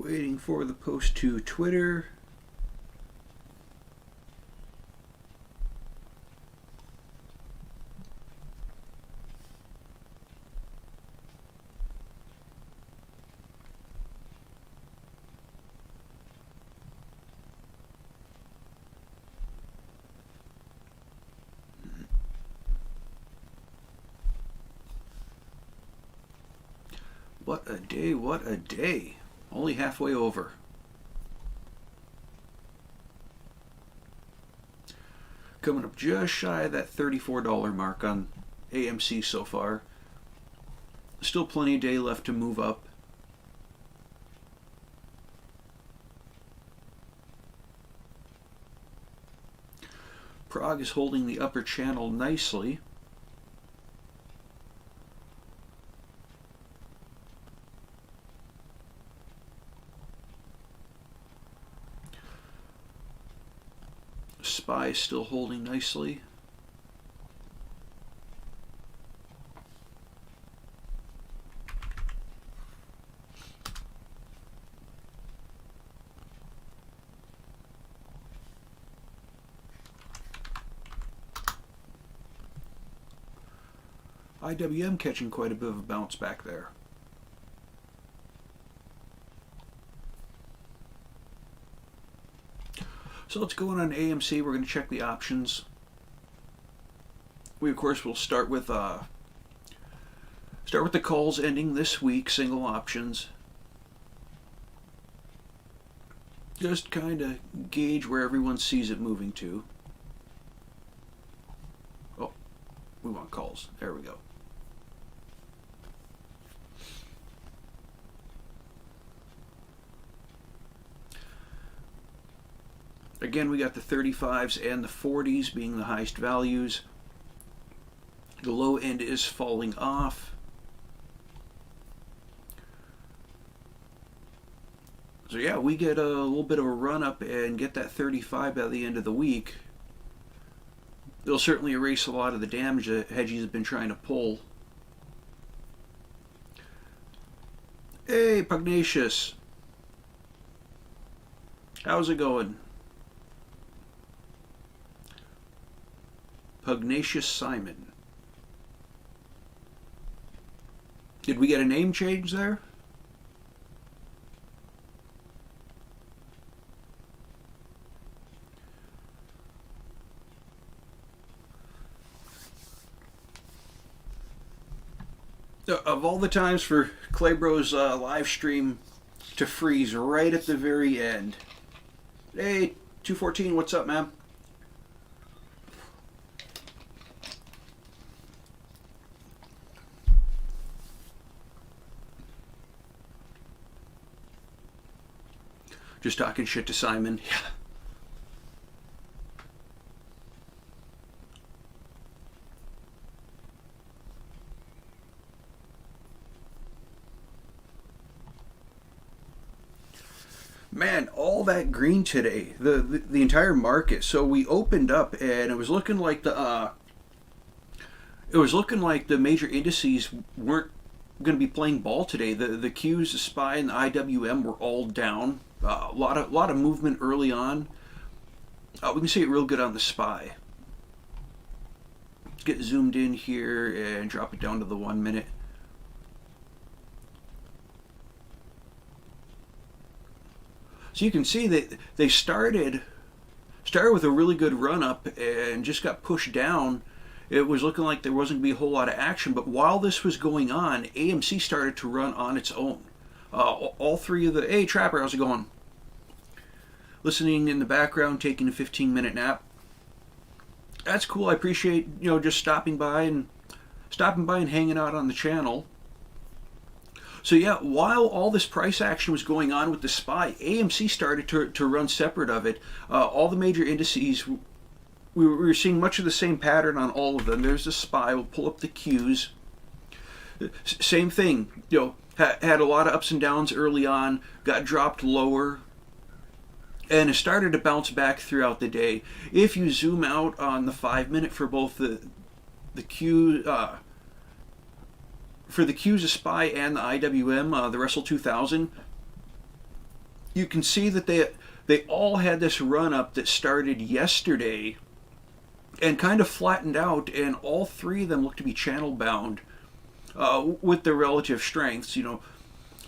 Waiting for the post to Twitter. What a day, what a day. Only halfway over. Coming up just shy of that $34 mark on AMC so far. Still plenty of day left to move up. Prague is holding the upper channel nicely. SPY is still holding nicely. IWM catching quite a bit of a bounce back there. So let's go on AMC. We're going to check the options. We of course will start with the calls ending this week, single options. Just kind of gauge where everyone sees it moving to. Oh, we want calls. There we go. Again, we got the 35s and the 40s being the highest values. The low end is falling off. So yeah, we get a little bit of a run up and get that 35 by the end of the week. It'll certainly erase a lot of the damage that hedgies have been trying to pull. Hey, Pugnacious. How's it going? Pugnacious Simon. Did we get a name change there? Of all the times for Claybro's live stream to freeze right at the very end. Hey, 214, what's up, man? Just talking shit to Simon. Yeah. Man, all that green today, the entire market. So we opened up and it was looking like the major indices weren't going to be playing ball today. The Qs, the SPY, and the IWM were all down. A lot of movement early on. We can see it real good on the SPY. Let's get zoomed in here and drop it down to the 1 minute. So you can see that they started with a really good run up and just got pushed down. It was looking like there wasn't going to be a whole lot of action, but while this was going on, AMC started to run on its own. All three of the... Hey, Trapper, how's it going? Listening in the background, taking a 15-minute nap. That's cool. I appreciate, just stopping by and hanging out on the channel. So yeah, while all this price action was going on with the SPY, AMC started to run separate of it. All the major indices, we were seeing much of the same pattern on all of them. There's the SPY. We'll pull up the Qs. Same thing. Had a lot of ups and downs early on, got dropped lower, and it started to bounce back throughout the day. If you zoom out on the 5 minute for both the Q for the Qs, the SPY, and the IWM, the Russell 2000, you can see that they all had this run up that started yesterday and kind of flattened out, and all three of them look to be channel bound with their relative strengths.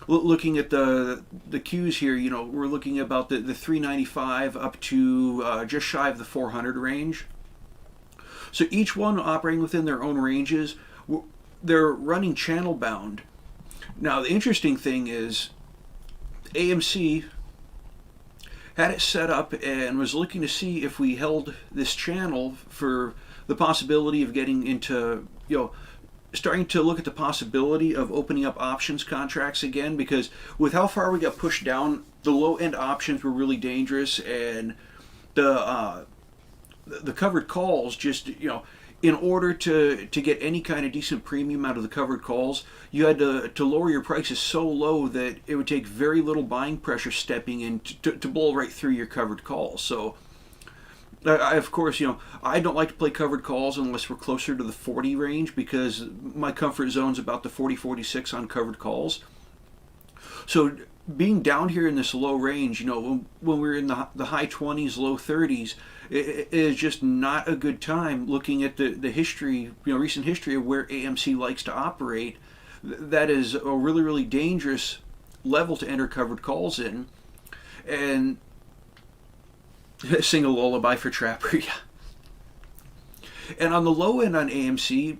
Looking at the cues here, we're looking about the 395 up to just shy of the 400 range. So each one operating within their own ranges, they're running channel bound. Now the interesting thing is AMC had it set up and was looking to see if we held this channel for the possibility of getting into, starting to look at the possibility of opening up options contracts again, because with how far we got pushed down, the low end options were really dangerous, and the covered calls just, in order to get any kind of decent premium out of the covered calls, you had to lower your prices so low that it would take very little buying pressure stepping in to blow right through your covered calls. So, of course, I don't like to play covered calls unless we're closer to the 40 range, because my comfort zone's about the 40-46 on covered calls. So being down here in this low range, when we're in the high 20s, low 30s, it is just not a good time looking at the history, recent history of where AMC likes to operate. That is a really, really dangerous level to enter covered calls in. And sing a lullaby for Trapper, yeah. And on the low end on AMC,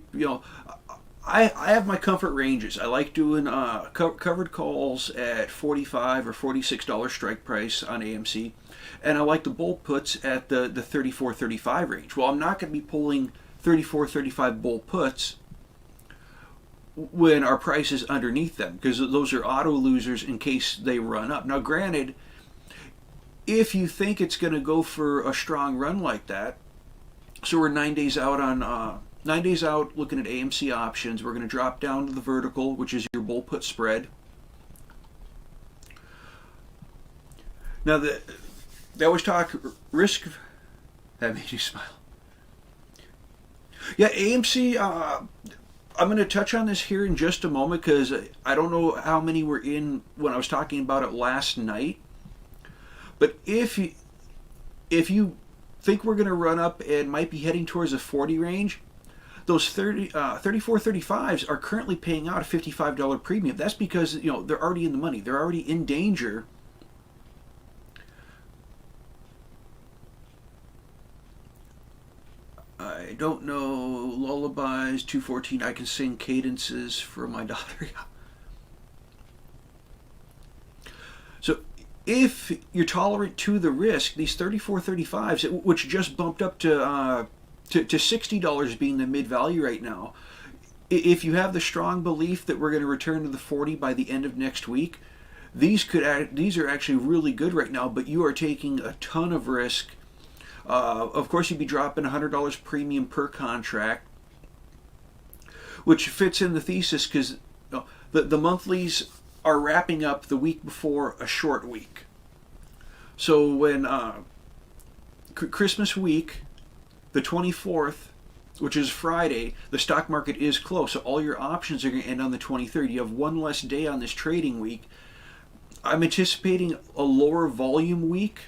I have my comfort ranges. I like doing covered calls at $45 or $46 strike price on AMC, and I like the bull puts at the $34-35 range. Well, I'm not going to be pulling $34-35 bull puts when our price is underneath them, because those are auto losers in case they run up. Now, granted, if you think it's going to go for a strong run like that, so we're 9 days out on 9 days out looking at AMC options. We're going to drop down to the vertical, which is your bull put spread. Now, they always talk risk. That made you smile. Yeah, AMC, I'm going to touch on this here in just a moment, because I don't know how many were in when I was talking about it last night. But if you think we're going to run up and might be heading towards the 40 range, those 34-35s are currently paying out a $55 premium. That's because they're already in the money. They're already in danger. I don't know lullabies. 214. I can sing cadences for my daughter. So if you're tolerant to the risk, these 34-35s, which just bumped up to $60 being the mid-value right now, if you have the strong belief that we're going to return to the 40 by the end of next week, these are actually really good right now, but you are taking a ton of risk. Of course, you'd be dropping $100 premium per contract, which fits in the thesis, because the monthlies are wrapping up the week before a short week. So when Christmas week, the 24th, which is Friday, the stock market is closed. So all your options are going to end on the 23rd. You have one less day on this trading week. I'm anticipating a lower volume week.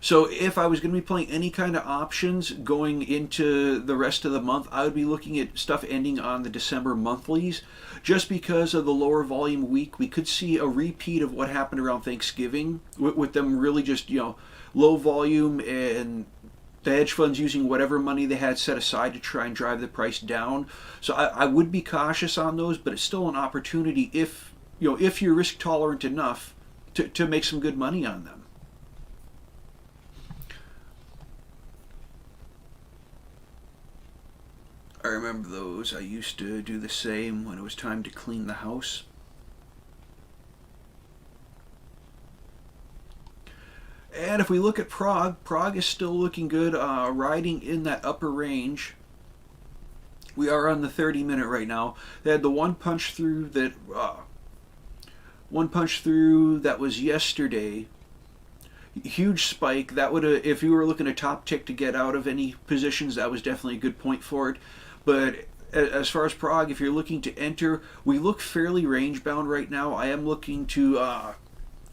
So if I was going to be playing any kind of options going into the rest of the month, I would be looking at stuff ending on the December monthlies. Just because of the lower volume week, we could see a repeat of what happened around Thanksgiving, with them really just, low volume, and the hedge funds using whatever money they had set aside to try and drive the price down. So I would be cautious on those, but it's still an opportunity if you're risk tolerant enough to make some good money on them. I remember those. I used to do the same when it was time to clean the house. And if we look at Prague is still looking good, riding in that upper range. We are on the 30-minute right now. They had the one punch through that was yesterday. Huge spike. That would have, if you were looking at top tick to get out of any positions, that was definitely a good point for it. But as far as Prague, if you're looking to enter, we look fairly range bound right now. I am looking to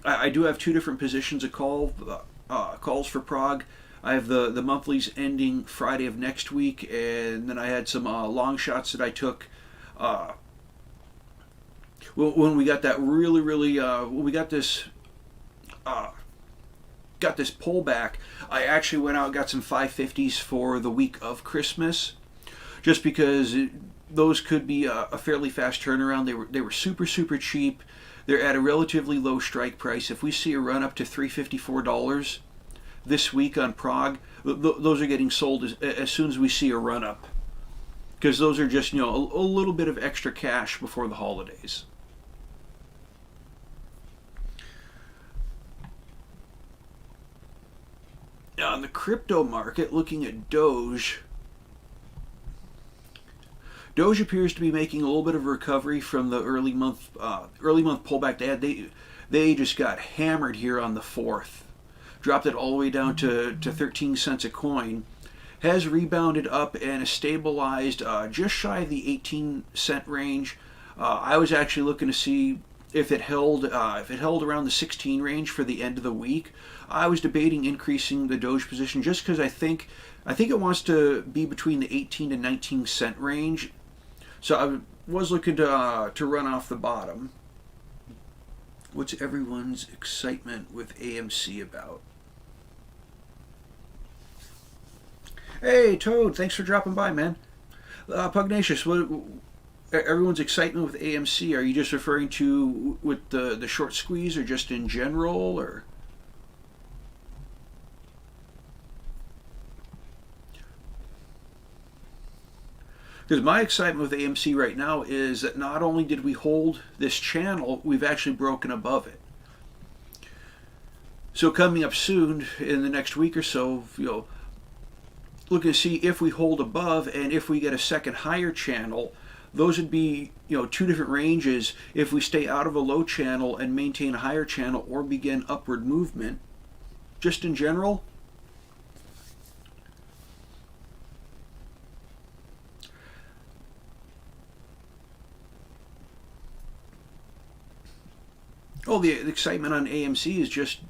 I do have two different positions of calls for Prague. I have the monthlies ending Friday of next week, and then I had some long shots that I took uh, when we got that really when we uh, got this pullback. I actually went out and got some 550s for the week of Christmas, just because those could be a fairly fast turnaround. They were super cheap. They're at a relatively low strike price. If we see a run up to $354 this week on Prague, those are getting sold as soon as we see a run up, because those are just a little bit of extra cash before the holidays. Now, in the crypto market, looking at Doge appears to be making a little bit of a recovery from the early month pullback they had. They just got hammered here on the 4th, dropped it all the way down to 13 cents a coin, has rebounded up and is stabilized just shy of the 18-cent range. I was actually looking to see if it held around the 16 range for the end of the week. I was debating increasing the Doge position just because I think it wants to be between the 18 to 19 cent range. So I was looking to run off the bottom. What's everyone's excitement with AMC about? Hey, Toad, thanks for dropping by, man. Pugnacious, what everyone's excitement with AMC? Are you just referring to with the short squeeze, or just in general, or? Because my excitement with AMC right now is that not only did we hold this channel, we've actually broken above it. So coming up soon in the next week or so, looking to see if we hold above, and if we get a second higher channel. Those would be two different ranges. If we stay out of a low channel and maintain a higher channel, or begin upward movement, just in general. Oh, the excitement on AMC is just,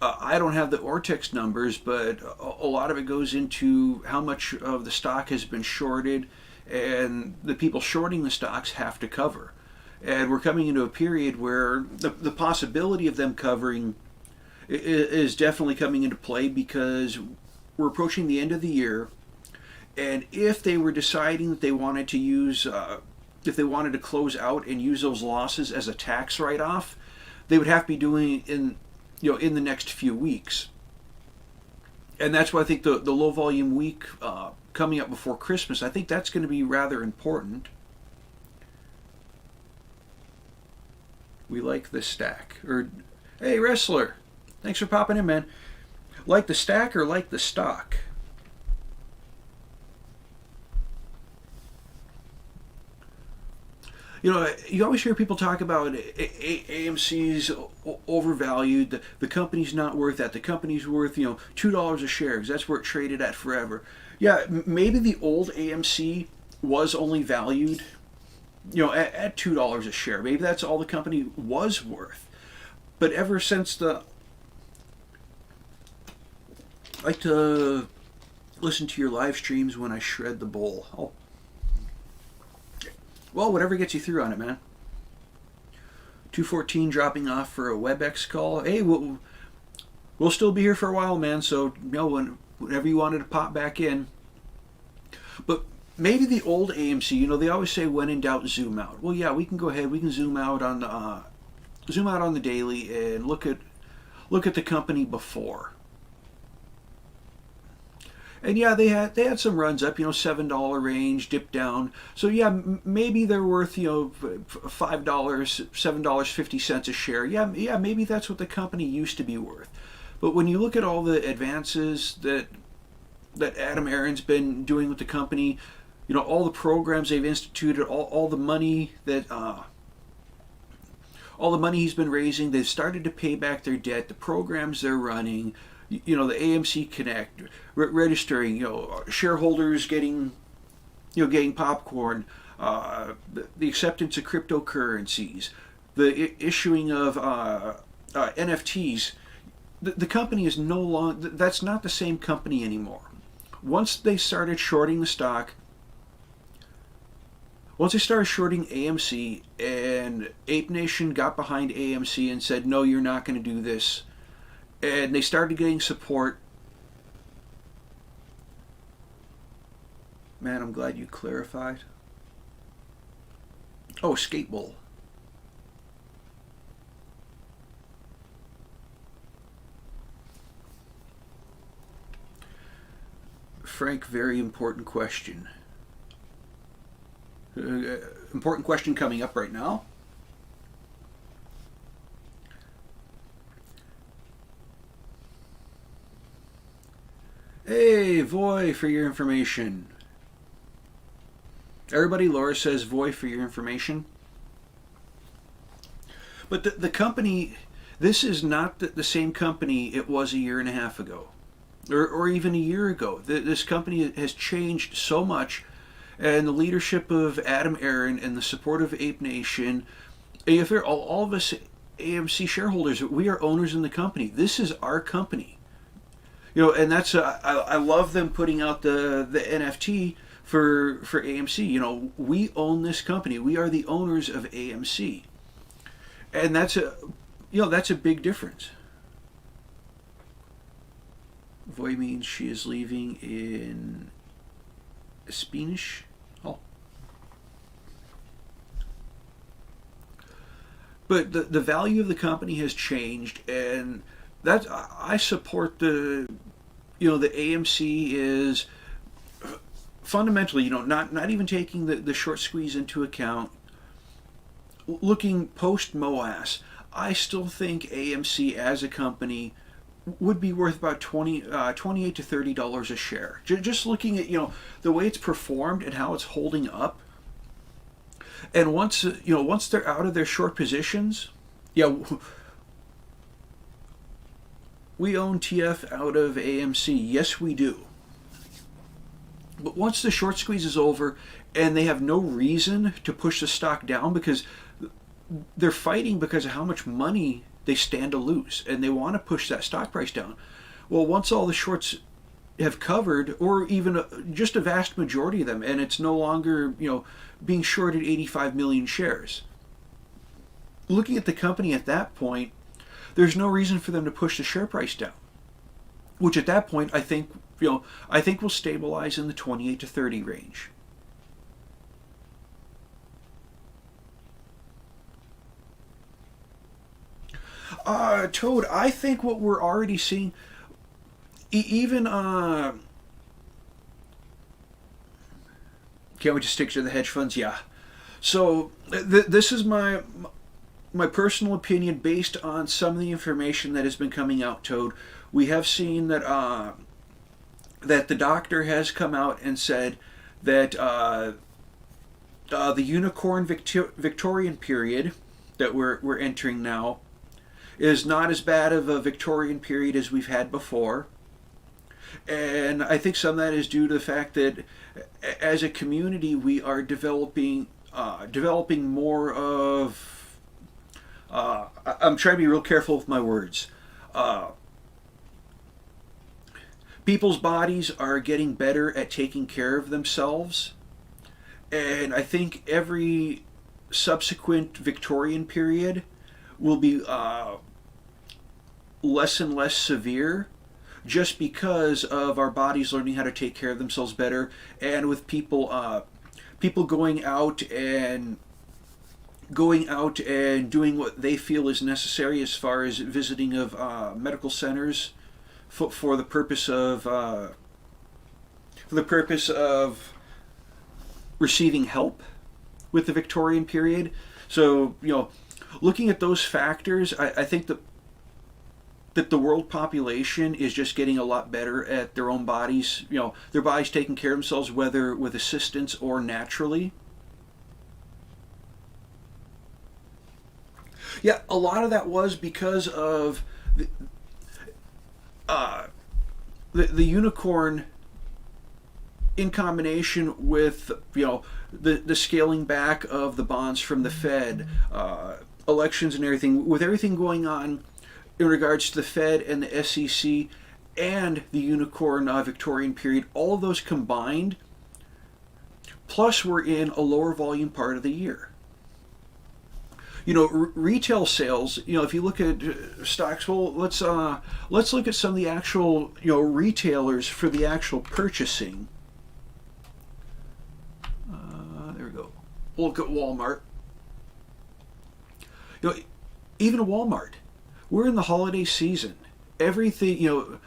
I don't have the Ortex numbers, but a lot of it goes into how much of the stock has been shorted, and the people shorting the stocks have to cover. And we're coming into a period where the possibility of them covering is definitely coming into play, because we're approaching the end of the year, and if they were deciding that they wanted to use if they wanted to close out and use those losses as a tax write-off, they would have to be doing it in the next few weeks. And that's why I think the low volume week coming up before Christmas, I think that's going to be rather important. We like the stack. Or, hey, Wrestler, thanks for popping in, man. Like the stack or like the stock? You always hear people talk about AMC's overvalued. The company's not worth that. The company's worth $2 a share, because that's where it traded at forever. Yeah, maybe the old AMC was only valued at $2 a share. Maybe that's all the company was worth. But ever since I like to listen to your live streams when I shred the bowl. Oh. Well, whatever gets you through on it, man. 214 dropping off for a WebEx call. Hey, we'll still be here for a while, man. So, whenever you wanted to pop back in. But maybe the old AMC, they always say when in doubt, zoom out. Well, yeah, we can go ahead. We can zoom out on the daily and look at the company before. And yeah, they had some runs up, $7 range, dipped down. So yeah, maybe they're worth $5, $7.50 a share. Yeah, maybe that's what the company used to be worth. But when you look at all the advances that Adam Aaron's been doing with the company, all the programs they've instituted, all the money he's been raising, they've started to pay back their debt, the programs they're running. The AMC Connect, registering, shareholders getting popcorn, the acceptance of cryptocurrencies, the issuing of NFTs, the company is no longer, that's not the same company anymore. Once they started shorting the stock, once they started shorting AMC, and Ape Nation got behind AMC and said, no, you're not going to do this, and they started getting support. Man, I'm glad you clarified. Oh, skatebowl. Frank, very important question. Important question coming up right now. Hey, Voy, for your information. Everybody, Laura says Voy for your information. But the company, this is not the same company it was a year and a half ago, or even a year ago. This company has changed so much, and the leadership of Adam Aaron and the support of Ape Nation, if all of us AMC shareholders, we are owners in the company. This is our company. And that's I love them putting out the NFT for AMC. We own this company. We are the owners of AMC, and that's a big difference. Voy means she is leaving in Spanish. Oh, but the value of the company has changed, and that I support the AMC is fundamentally, not even taking the short squeeze into account. Looking post MOAS, I still think AMC as a company would be worth about $28 to $30 a share. Just looking at the way it's performed and how it's holding up, and once they're out of their short positions, we own TF out of AMC. Yes, we do. But once the short squeeze is over and they have no reason to push the stock down, because they're fighting because of how much money they stand to lose, and they want to push that stock price down. Well, once all the shorts have covered, or even just a vast majority of them, and it's no longer being shorted 85 million shares. Looking at the company at that point, there's no reason for them to push the share price down, which at that point I think will stabilize in the 28 to 30 range. Toad, I think what we're already seeing, even can't we just stick to the hedge funds? Yeah. So this is my personal opinion based on some of the information that has been coming out, Toad. We have seen that that the doctor has come out and said that the unicorn Victorian period that we're entering now is not as bad of a Victorian period as we've had before. And I think some of that is due to the fact that as a community we are developing more of I'm trying to be real careful with my words. People's bodies are getting better at taking care of themselves, and I think every subsequent Victorian period will be less and less severe, just because of our bodies learning how to take care of themselves better, and with people going out and doing what they feel is necessary as far as visiting of medical centers for the purpose of receiving help with the Victorian period. So looking at those factors, I think that the world population is just getting a lot better at their own bodies, their bodies taking care of themselves, whether with assistance or naturally. Yeah, a lot of that was because of the unicorn, in combination with the scaling back of the bonds from the Fed, elections and everything. With everything going on, in regards to the Fed and the SEC and the unicorn Victorian period, all of those combined, plus we're in a lower volume part of the year. Retail sales, if you look at stocks, well, let's look at some of the actual, retailers for the actual purchasing. There we go. We'll look at Walmart. Even Walmart, we're in the holiday season. Everything,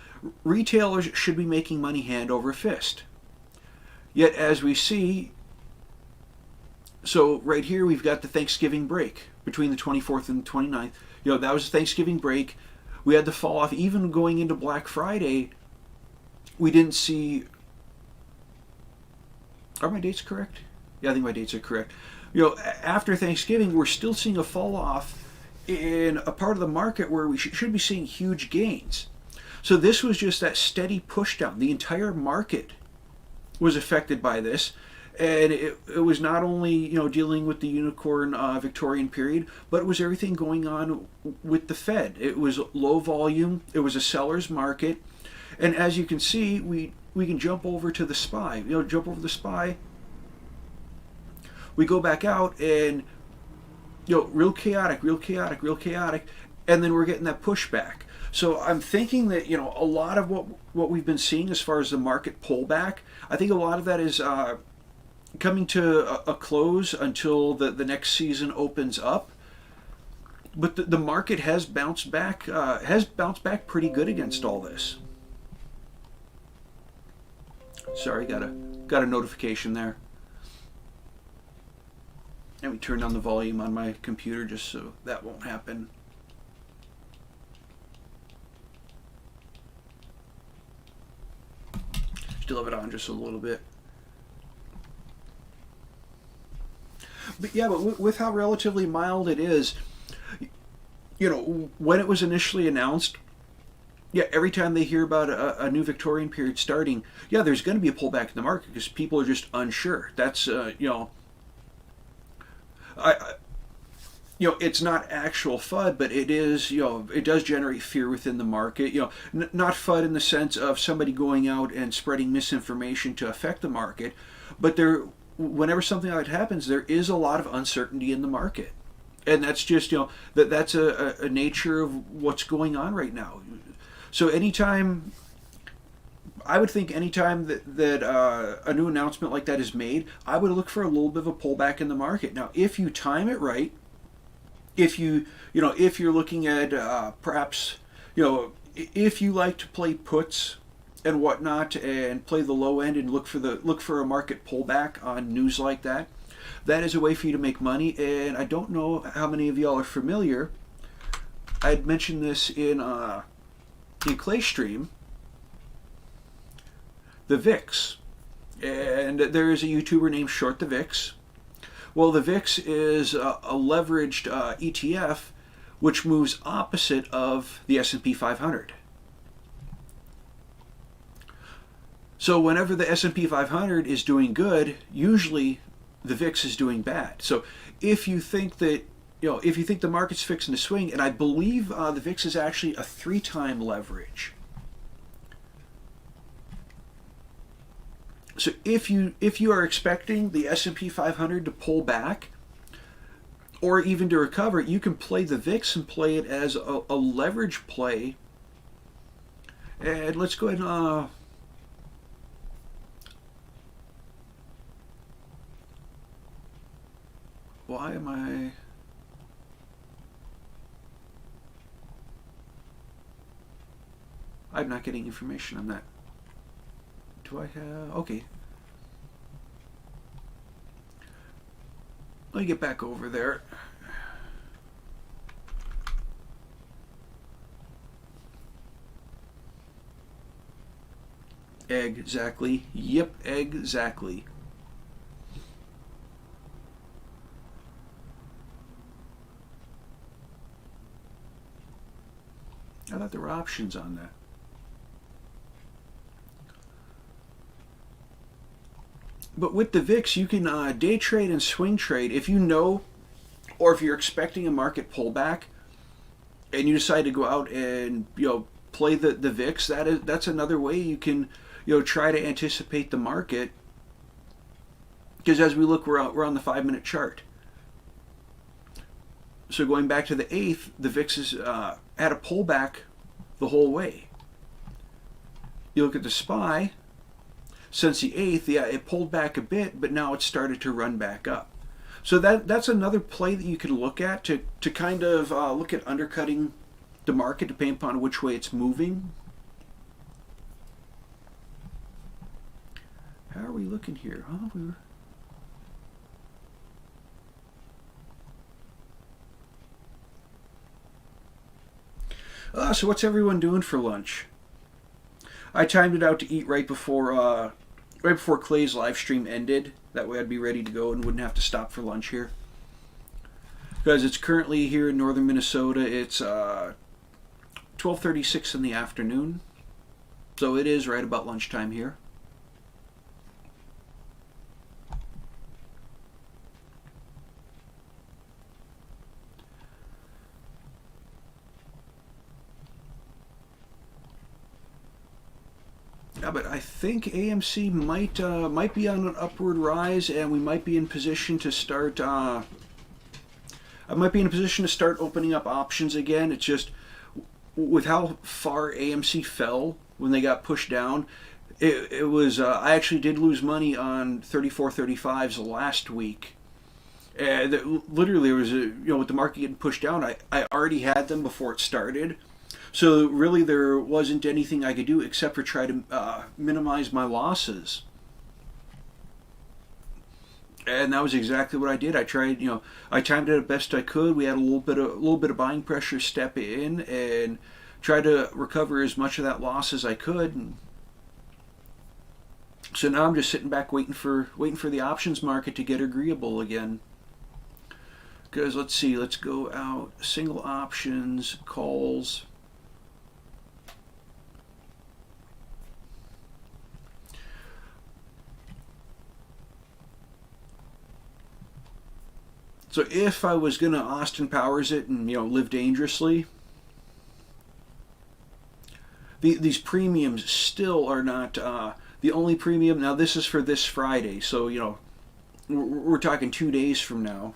retailers should be making money hand over fist. Yet, as we see, so right here we've got the Thanksgiving break between the 24th and the 29th. That was Thanksgiving break. We had the fall off. Even going into Black Friday, we didn't see. Are my dates correct? Yeah, I think my dates are correct. After Thanksgiving, we're still seeing a fall off in a part of the market where we should be seeing huge gains. So this was just that steady push down. The entire market was affected by this. And it was not only dealing with the unicorn Victorian period, but it was everything going on with the Fed. It was low volume. It was a seller's market, and as you can see, we can jump over to the SPY. Jump over the SPY. We go back out, and real chaotic, and then we're getting that pushback. So I'm thinking that a lot of what we've been seeing as far as the market pullback, I think a lot of that is coming to a close until the next season opens up. But the market has bounced back pretty good against all this. Sorry, got a notification there. Let me turn down the volume on my computer just so that won't happen. Still have it on just a little bit. But yeah, but with how relatively mild it is, when it was initially announced, yeah, every time they hear about a new Victorian period starting, yeah, there's going to be a pullback in the market because people are just unsure. That's it's not actual FUD, but it is, it does generate fear within the market. Not FUD in the sense of somebody going out and spreading misinformation to affect the market, but whenever something like that happens, there is a lot of uncertainty in the market. And that's just, that's a nature of what's going on right now. So I would think anytime that a new announcement like that is made, I would look for a little bit of a pullback in the market. Now, if you time it right, if you're looking at perhaps, if you like to play puts and whatnot and play the low end and look for a market pullback on news like that, that is a way for you to make money. And I don't know how many of y'all are familiar. I had mentioned this in Claystream, the VIX, and there is a YouTuber named Short the VIX. Well, the VIX is a leveraged ETF which moves opposite of the S&P 500. So whenever the S&P 500 is doing good, usually the VIX is doing bad. So if you think that, if you think the market's fixing to swing, and I believe the VIX is actually a 3-time leverage. So if you are expecting the S&P 500 to pull back, or even to recover, you can play the VIX and play it as a leverage play. And let's go ahead and why am I'm not getting information on that. Do I have... Okay. Let me get back over there. Exactly. Yep, exactly. I thought there were options on that. But with the VIX, you can day trade and swing trade. If you know, or if you're expecting a market pullback, and you decide to go out and play the VIX, that's another way you can try to anticipate the market. Because as we look, we're on the 5-minute chart. So going back to the 8th, the VIX is had a pullback the whole way. You look at the SPY, since the 8th, yeah, it pulled back a bit, but now it's started to run back up. So that's another play that you can look at to kind of look at undercutting the market depending upon which way it's moving. How are we looking here? Oh, we were... So what's everyone doing for lunch? I timed it out to eat right before Clay's live stream ended. That way I'd be ready to go and wouldn't have to stop for lunch here. Because it's currently here in northern Minnesota, it's 12:36 in the afternoon. So it is right about lunchtime here. Yeah, but I think AMC might be on an upward rise, and we might be in position to start. I might be in a position to start opening up options again. It's just with how far AMC fell when they got pushed down. It was I actually did lose money on 34.35s last week. Literally, it was with the market getting pushed down. I already had them before it started. So really, there wasn't anything I could do except for try to minimize my losses, and that was exactly what I did. I tried, I timed it as best I could. We had a little bit of buying pressure step in, and tried to recover as much of that loss as I could. And so now I'm just sitting back waiting for the options market to get agreeable again. Because let's see, let's go out single options calls. So if I was going to Austin Powers it and live dangerously, these premiums still are not the only premium. Now this is for this Friday, so we're talking 2 days from now.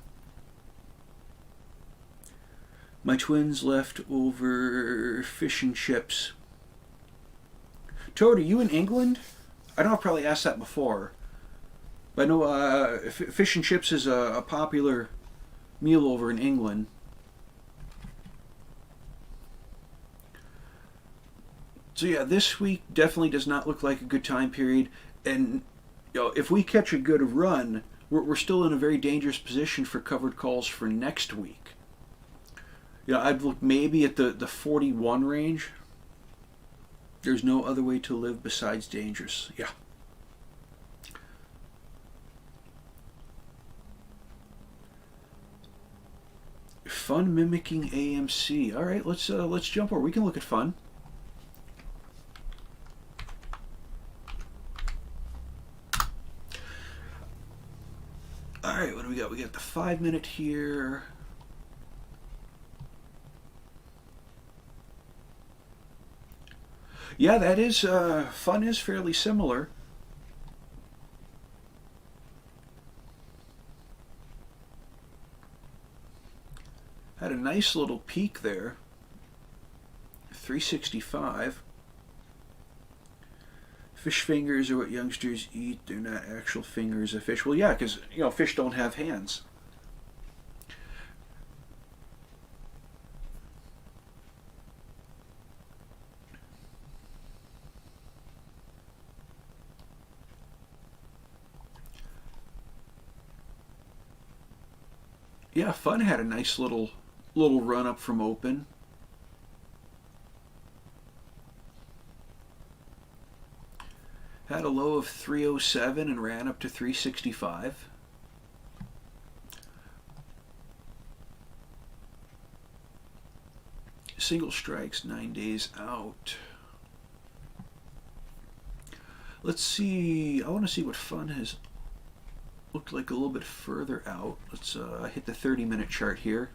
My twins left over fish and chips. Toad, are you in England? I know I probably asked that before, but I know fish and chips is a popular meal over in England. So yeah, this week definitely does not look like a good time period, and if we catch a good run, we're still in a very dangerous position for covered calls for next week. I'd look maybe at the 41 range. There's no other way to live besides dangerous. Yeah. Fun mimicking AMC. All right, let's jump over. We can look at fun. All right, what do we got? We got the 5-minute here. Yeah, that is fun is fairly similar. Had a nice little peak there. 365. Fish fingers are what youngsters eat. They're not actual fingers of fish. Well, yeah, because fish don't have hands. Yeah, fun had a nice little run up from open. Had a low of 307 and ran up to 365. Single strikes 9 days out. Let's see. I want to see what fun has looked like a little bit further out. Let's hit the 30-minute chart here.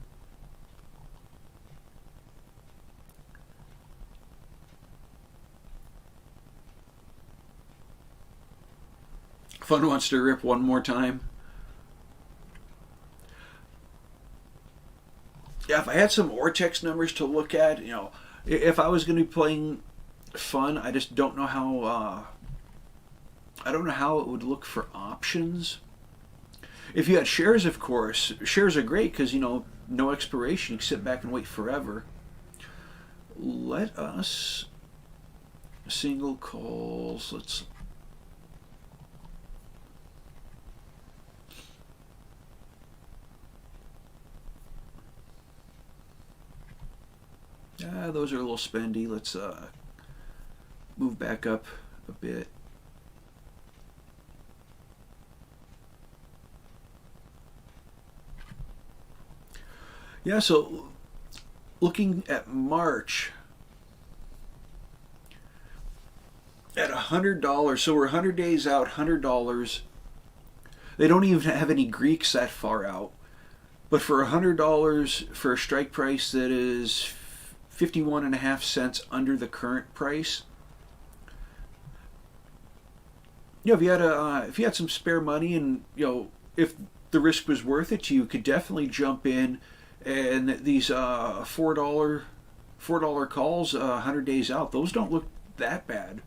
Fun wants to rip one more time. Yeah, if I had some Ortex numbers to look at, if I was going to be playing Fun, I just don't know how. I don't know how it would look for options. If you had shares, of course, shares are great because no expiration. You can sit back and wait forever. Let us single calls. Let's. Those are a little spendy. Let's move back up a bit. Yeah, so looking at March at $100, so we're 100 days out, $100. They don't even have any Greeks that far out, but for $100 for a strike price that is 51.5 cents under the current price. If you had some spare money and if the risk was worth it, you could definitely jump in. And these $4 calls 100 days out, those don't look that bad.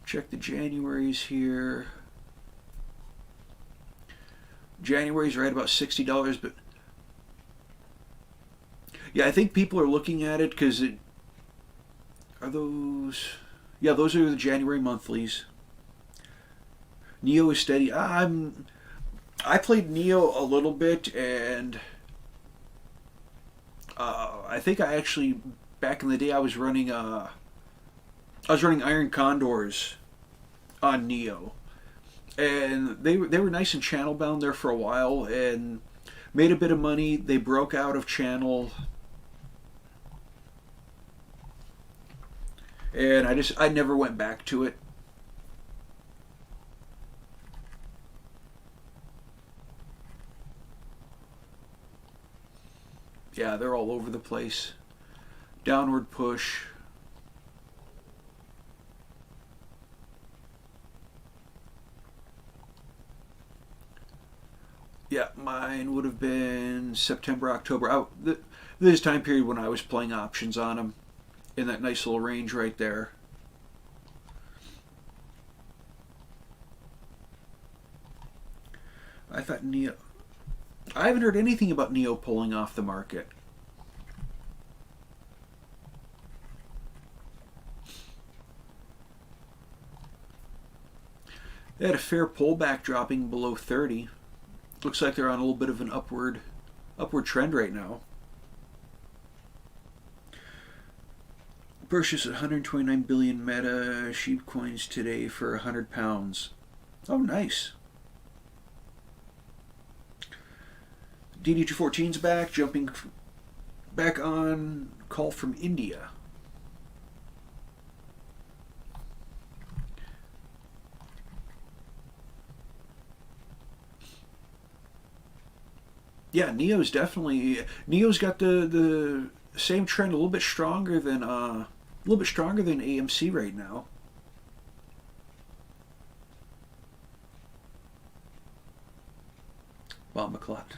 Check the Januaries here. January's right about $60, but yeah, I think people are looking at it because are those. Yeah, those are the January monthlies. Neo is steady. I played Neo a little bit, and I think I actually back in the day I was running Iron Condors on Neo, and they were nice and channel bound there for a while and made a bit of money. They broke out of channel, and I never went back to it. Yeah, they're all over the place. Downward push. Yeah, mine would have been September, October. This time period when I was playing options on them in that nice little range right there. I thought Neo. I haven't heard anything about Neo pulling off the market. They had a fair pullback dropping below 30. Looks like they're on a little bit of an upward trend right now. Purchased 129 billion Meta sheep coins today for £100. Oh, nice. DD214's back, jumping back on call from India. Yeah, Neo's got the same trend, a little bit stronger than AMC right now. Bomba clot.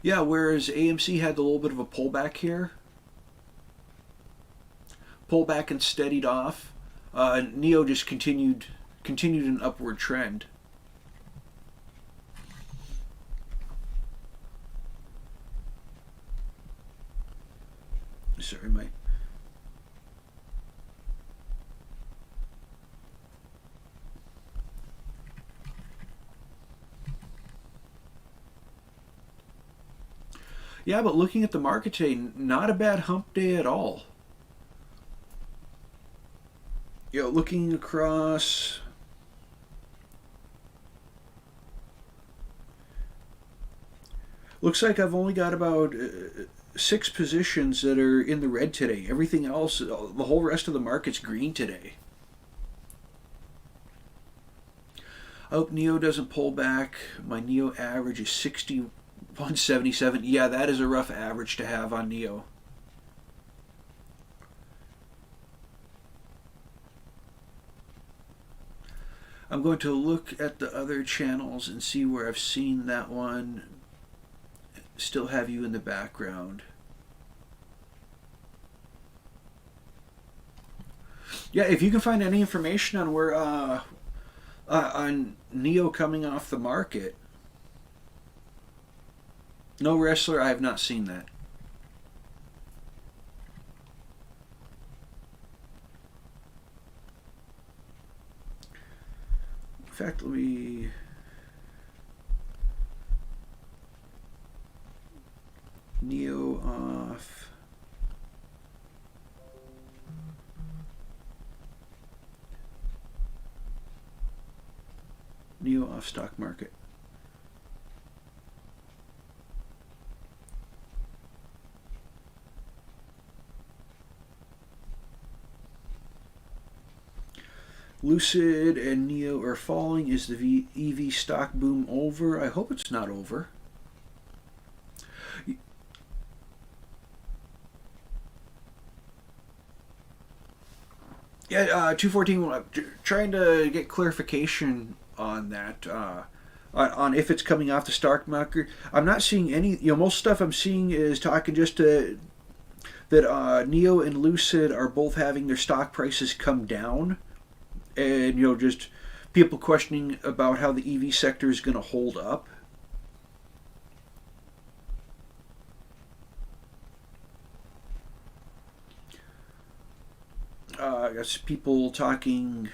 Yeah, whereas AMC had a little bit of a pullback here. Pullback and steadied off. Neo just continued an upward trend. Sorry, Mike. Yeah, but looking at the market today, not a bad hump day at all. Looking across. Looks like I've only got about 6 positions that are in the red today. Everything else, the whole rest of the market's green today. I hope Neo doesn't pull back. My Neo average is 61.77. Yeah, that is a rough average to have on Neo. I'm going to look at the other channels and see where I've seen that one. Still have you in the background. Yeah, if you can find any information on where on Neo coming off the market. No wrestler, I have not seen that. In fact, let me. Neo off. Neo off stock market. Lucid and Neo are falling. Is the EV stock boom over? I hope it's not over. Yeah, 214. Trying to get clarification on that. On if it's coming off the stock market. I'm not seeing any. Most stuff I'm seeing is talking just that Neo and Lucid are both having their stock prices come down, and just people questioning about how the EV sector is going to hold up. I guess people talking.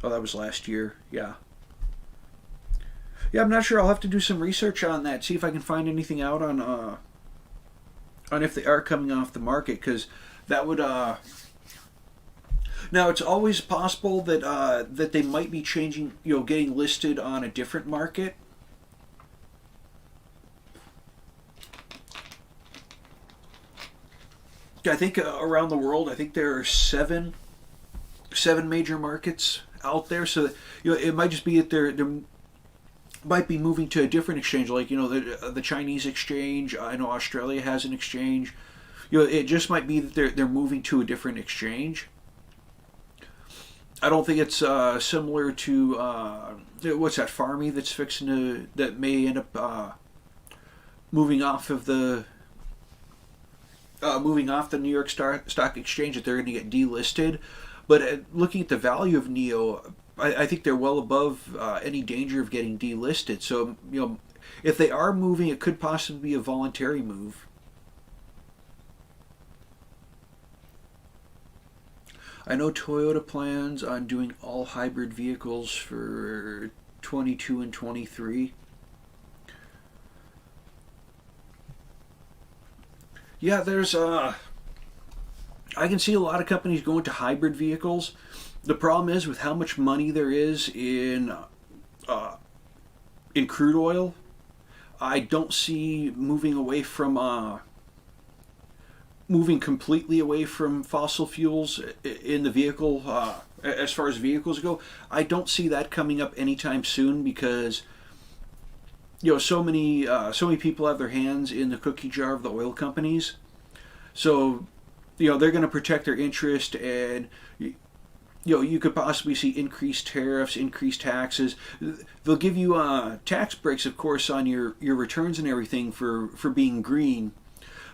Oh, that was last year. Yeah. Yeah, I'm not sure. I'll have to do some research on that. See if I can find anything out on if they are coming off the market, because that would. Now it's always possible that that they might be changing. Getting listed on a different market. I think around the world, I think there are seven major markets out there. So it might just be that they're might be moving to a different exchange, like the Chinese exchange. I know Australia has an exchange. It just might be that they're moving to a different exchange. I don't think it's similar to what's that Farmy that's fixing to that may end up moving off of the New York Stock Exchange, that they're going to get delisted. But looking at the value of Neo, I think they're well above any danger of getting delisted. So if they are moving, it could possibly be a voluntary move. I know Toyota plans on doing all hybrid vehicles for 22 and 23. Yeah, there's I can see a lot of companies going to hybrid vehicles. The problem is with how much money there is in crude oil. I don't see moving completely away from fossil fuels in the vehicle. As far as vehicles go, I don't see that coming up anytime soon, because so many people have their hands in the cookie jar of the oil companies. So they're going to protect their interest, and you could possibly see increased tariffs, increased taxes. They'll give you tax breaks, of course, on your returns and everything for being green,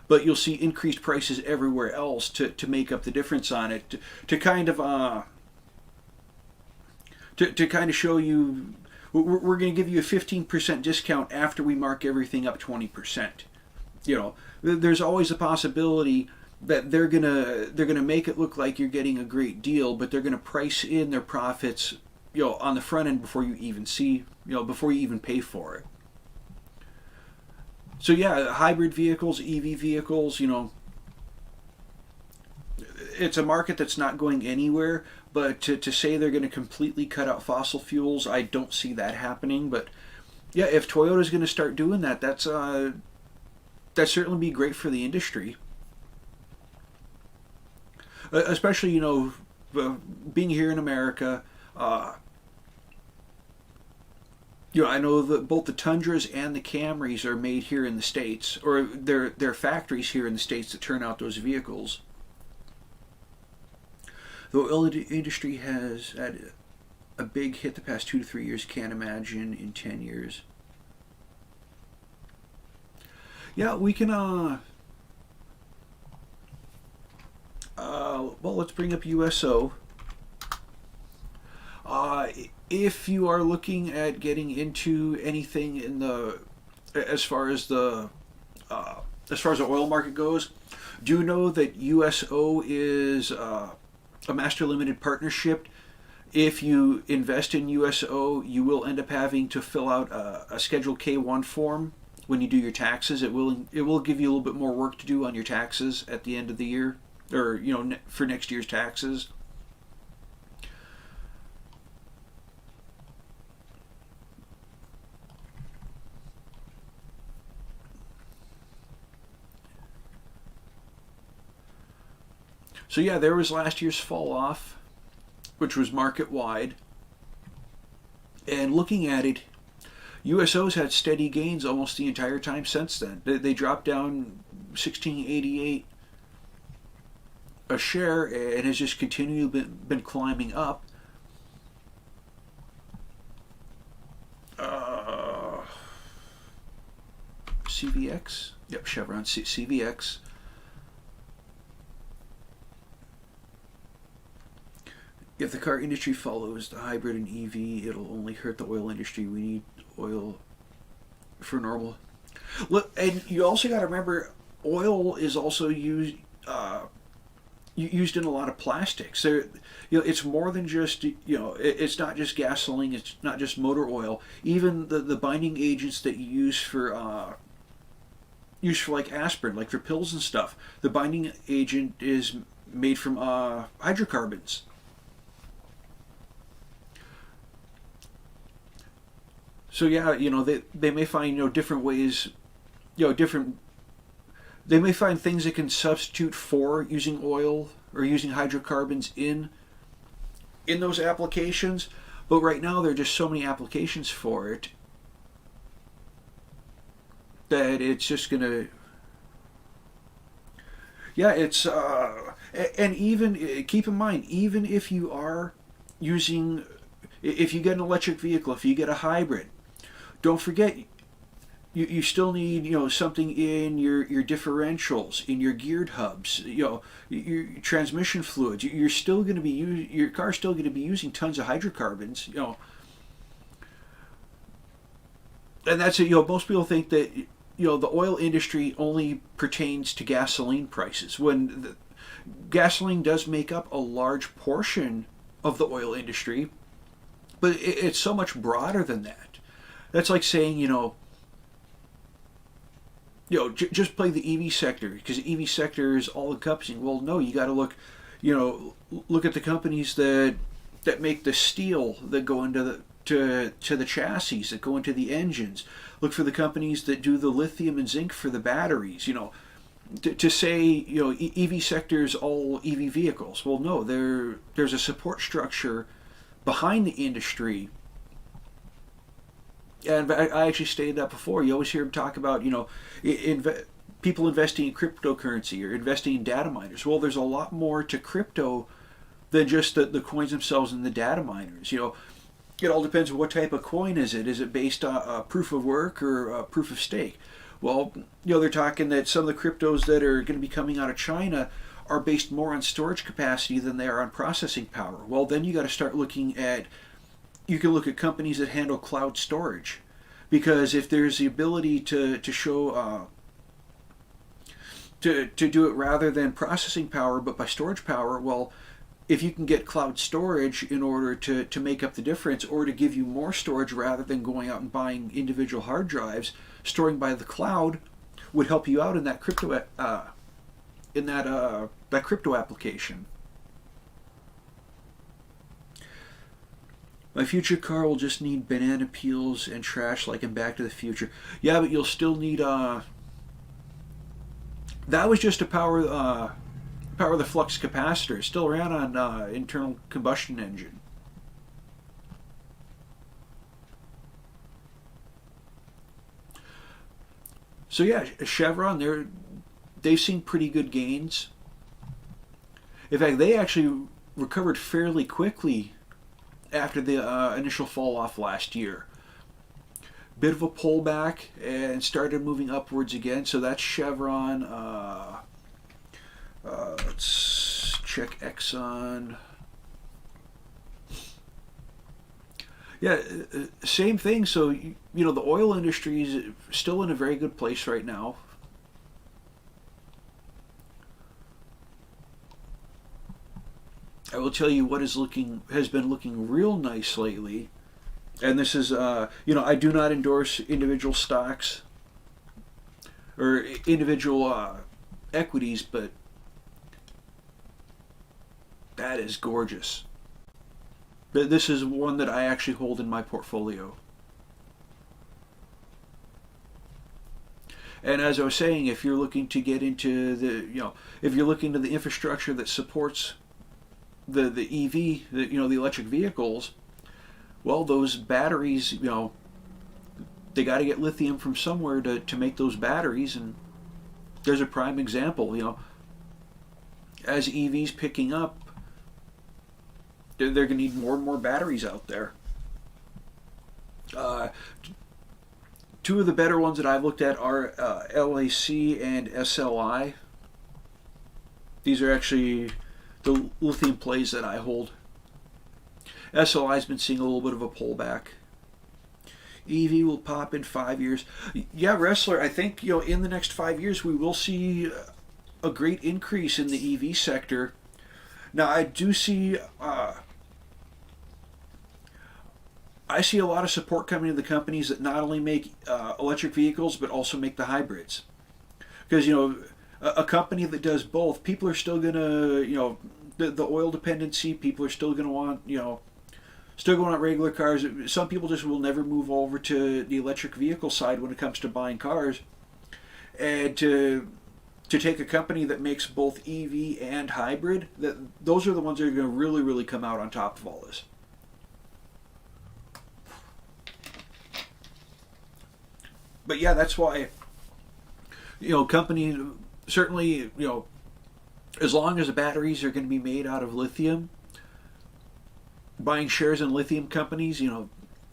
but you'll see increased prices everywhere else to make up the difference on it, to kind of show you we're going to give you a 15% discount after we mark everything up 20%. There's always a possibility that they're gonna make it look like you're getting a great deal, but they're gonna price in their profits, on the front end before you even see, before you even pay for it. So yeah, hybrid vehicles, EV vehicles, it's a market that's not going anywhere. But to say they're going to completely cut out fossil fuels, I don't see that happening. But yeah, if Toyota's going to start doing that, that's certainly be great for the industry. Especially, being here in America, I know that both the Tundras and the Camrys are made here in the States, or they're factories here in the States that turn out those vehicles. The oil industry has had a big hit the past 2 to 3 years. Can't imagine in 10 years. Yeah, we can. Well, let's bring up USO. Uh, if you are looking at getting into anything in the as far as the as far as the oil market goes, do know that USO is a master limited partnership. If you invest in USO, you will end up having to fill out a Schedule K1 form when you do your taxes. It will give you a little bit more work to do on your taxes at the end of the year, or for next year's taxes. So yeah, there was last year's fall off, which was market wide. And looking at it, USO's had steady gains almost the entire time since then. They dropped down 1688 a share and has just continually been climbing up. CVX? Yep, Chevron CVX. If the car industry follows the hybrid and EV, it'll only hurt the oil industry. We need oil for normal. Look, and you also got to remember, oil is also used in a lot of plastics. It's more than just it's not just gasoline. It's not just motor oil. Even the binding agents that you use for like aspirin, like for pills and stuff. The binding agent is made from hydrocarbons. So yeah, they may find different ways, different. They may find things that can substitute for using oil or using hydrocarbons in those applications. But right now there are just so many applications for it that it's just gonna. Yeah, it's and even keep in mind, even if you are using, if you get an electric vehicle, if you get a hybrid. Don't forget, you still need something in your differentials, in your geared hubs, your transmission fluids. You're still going to be your car's still going to be using tons of hydrocarbons, and that's it. Most people think that the oil industry only pertains to gasoline prices, when gasoline does make up a large portion of the oil industry, but it's so much broader than that. That's like saying, just play the EV sector, because the EV sector is all encompassing. Well, no, you got to look at the companies that make the steel that go into to the chassis, that go into the engines. Look for the companies that do the lithium and zinc for the batteries. To say EV sector is all EV vehicles. Well, no, there's a support structure behind the industry. And I actually stated that before. You always hear them talk about, people investing in cryptocurrency or investing in data miners. Well, there's a lot more to crypto than just the coins themselves and the data miners. It all depends on what type of coin is it. Is it based on proof of work or proof of stake? Well, they're talking that some of the cryptos that are going to be coming out of China are based more on storage capacity than they are on processing power. Well, then you got to start looking at. You can look at companies that handle cloud storage, because if there's the ability to show to do it rather than processing power but by storage power, well, if you can get cloud storage in order to make up the difference, or to give you more storage rather than going out and buying individual hard drives, storing by the cloud would help you out in that crypto that crypto application. My future car will just need banana peels and trash like in Back to the Future. Yeah, but you'll still need that was just to power the flux capacitor. It still ran on internal combustion engine. So yeah, Chevron, they've seen pretty good gains. In fact, they actually recovered fairly quickly after the initial fall off last year. Bit of a pullback and started moving upwards again. So that's Chevron. Let's check Exxon. Yeah, same thing. So the oil industry is still in a very good place right now. I will tell you what has been looking real nice lately, and this is I do not endorse individual stocks or individual equities, but that is gorgeous. This is one that I actually hold in my portfolio. And as I was saying, if you're looking to get into if you're looking to the infrastructure that supports the EV, the electric vehicles, well, those batteries, they got to get lithium from somewhere to make those batteries, and there's a prime example. As EVs picking up, they're going to need more and more batteries out there. Two of the better ones that I've looked at are LAC and SLI. These are actually the lithium plays that I hold. SLI's been seeing a little bit of a pullback. EV will pop in 5 years. Yeah, Wrestler, I think in the next 5 years we will see a great increase in the EV sector. Now I do see I see a lot of support coming to the companies that not only make electric vehicles but also make the hybrids. Because a company that does both, people are still gonna the oil dependency. People are still gonna want still going on regular cars. Some people just will never move over to the electric vehicle side when it comes to buying cars, and to take a company that makes both EV and hybrid, those are the ones that are going to really, really come out on top of all this. But yeah, that's why companies certainly as long as the batteries are going to be made out of lithium, buying shares in lithium companies,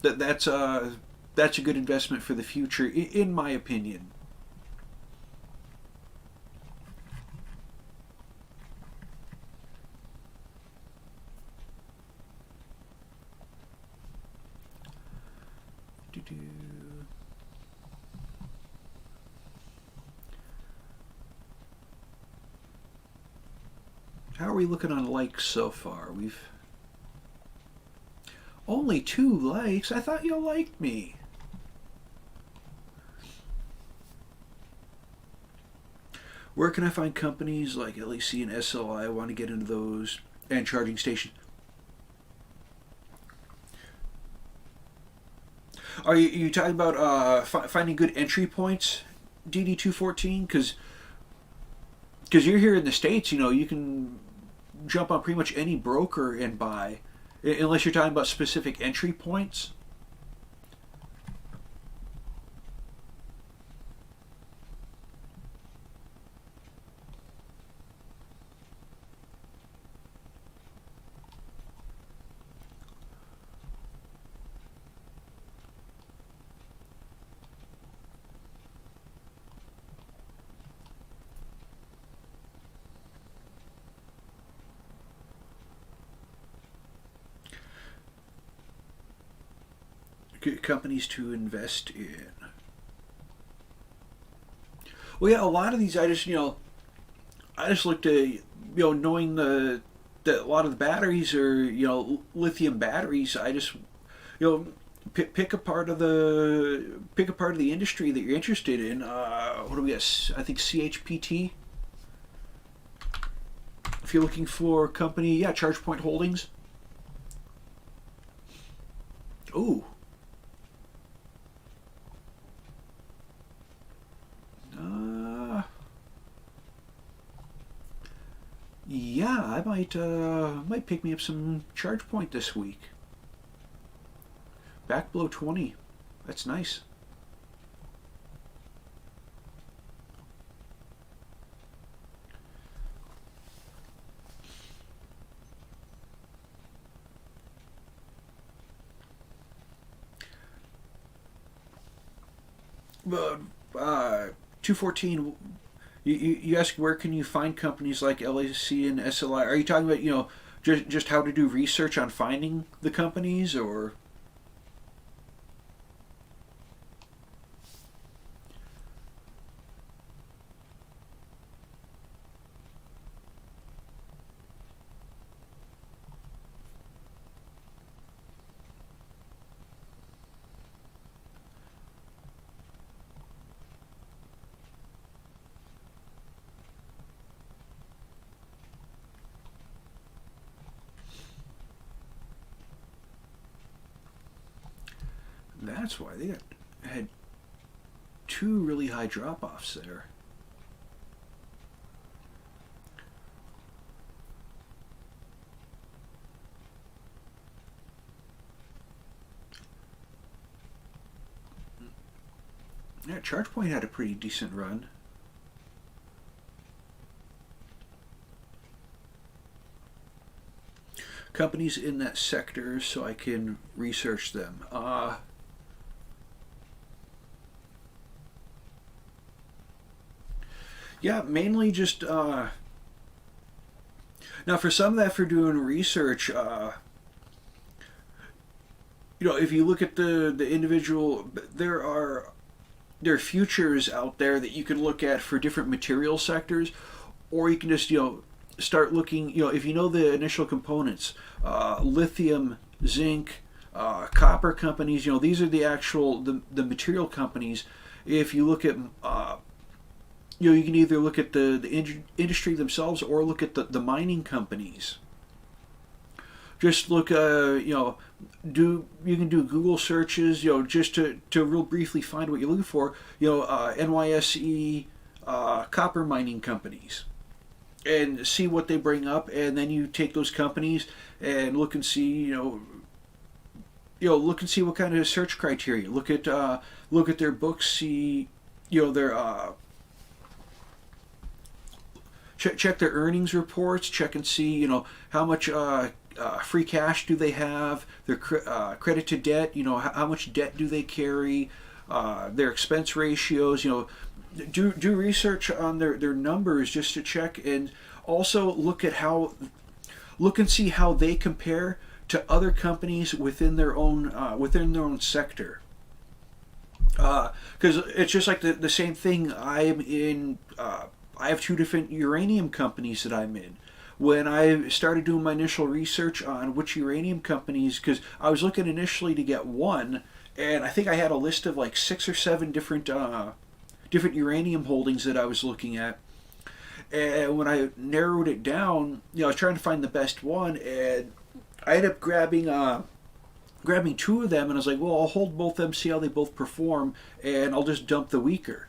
that's a good investment for the future, in my opinion. How are we looking on likes so far? We've only 2 likes. I thought you liked me. Where can I find companies like LAC and SLI? I want to get into those, and charging stations. Are you talking about finding good entry points, DD214? Because you're here in the States, you can jump on pretty much any broker and buy, unless you're talking about specific entry points. Companies to invest in. Well, yeah, a lot of these I just looked at knowing that a lot of the batteries are lithium batteries. I just pick a part of the industry that you're interested in. What do we got? I think CHPT. If you're looking for a company, yeah, ChargePoint Holdings. Ooh. Yeah, I might pick me up some ChargePoint this week. Back below 20. That's nice. uh, 214. You ask where can you find companies like LAC and SLI? Are you talking about just how to do research on finding the companies, or? That's why had two really high drop offs there. Yeah, ChargePoint had a pretty decent run. Companies in that sector, so I can research them. Yeah, mainly just now for some of that for doing research. If you look at the individual, there are futures out there that you can look at for different material sectors, or you can just start looking. If you know the initial components, lithium, zinc, copper companies. These are the actual the material companies. If you look at you can either look at the industry themselves or look at the mining companies. Just look, you can do Google searches, just to real briefly find what you're looking for. NYSE copper mining companies, and see what they bring up, and then you take those companies and look and see, look and see what kind of search criteria. Look at their books, see, their check their earnings reports, check and see, how much free cash do they have, their credit to debt, how much debt do they carry, their expense ratios, do research on their numbers just to check, and also look and see how they compare to other companies within their own sector. Because it's just like the same thing. I'm in. I have two different uranium companies that I'm in. When I started doing my initial research on which uranium companies, because I was looking initially to get one, and I think I had a list of like 6 or 7 different uranium holdings that I was looking at. And when I narrowed it down, I was trying to find the best one, and I ended up grabbing 2 of them, and I was like, well, I'll hold both of them, see how they both perform, and I'll just dump the weaker.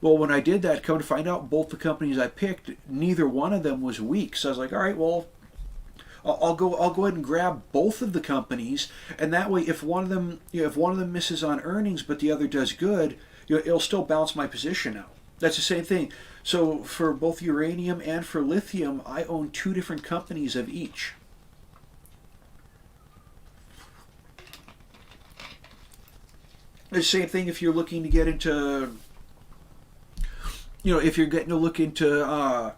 Well, when I did that, come to find out, both the companies I picked, neither one of them was weak. So I was like, all right, well, I'll go ahead and grab both of the companies, and that way, if one of them misses on earnings, but the other does good, it'll still balance my position out. That's the same thing. So for both uranium and for lithium, I own 2 different companies of each. The same thing if you're looking to get into. If you're getting to look into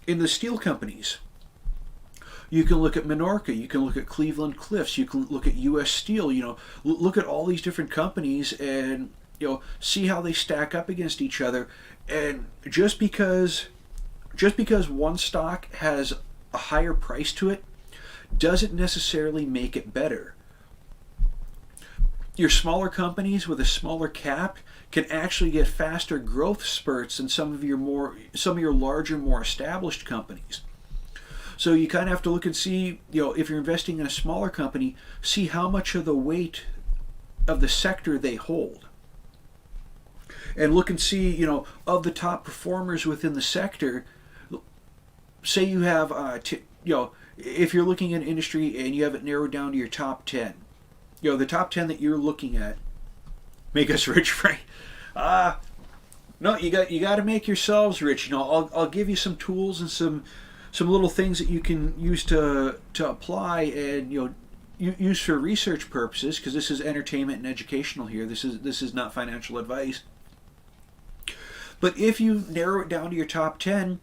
in the steel companies, you can look at Menorca, you can look at Cleveland Cliffs, you can look at U.S. Steel. Look at all these different companies and see how they stack up against each other. And just because one stock has a higher price to it, doesn't necessarily make it better. Your smaller companies with a smaller cap can actually get faster growth spurts than some of your larger, more established companies. So you kind of have to look and see, if you're investing in a smaller company, see how much of the weight of the sector they hold. And look and see, of the top performers within the sector, say you have, if you're looking at an industry and you have it narrowed down to your top 10, the top 10 that you're looking at make us rich, right? No, you got to make yourselves rich. I'll give you some tools and some little things that you can use to apply and use for research purposes, because this is entertainment and educational here. This is not financial advice. But if you narrow it down to your top 10,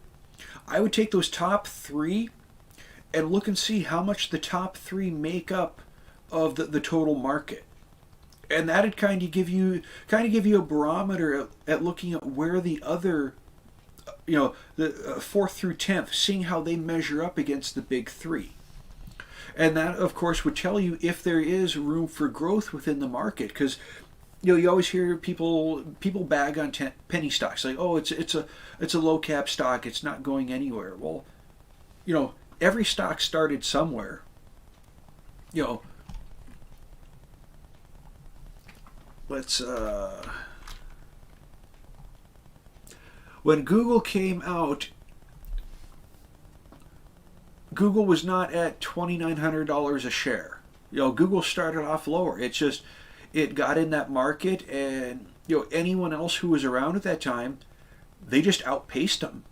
I would take those top three and look and see how much the top three make up of the total market. And that'd kind of give you a barometer at looking at where the other, the fourth through 10th, seeing how they measure up against the big three. And that, of course, would tell you if there is room for growth within the market. Because you always hear people bag on penny stocks, like, oh, it's a low cap stock, it's not going anywhere. Well, every stock started somewhere. You know, let's when Google came out, Google was not at $2,900 a share. Google started off lower. It's just it got in that market, and anyone else who was around at that time, they just outpaced them.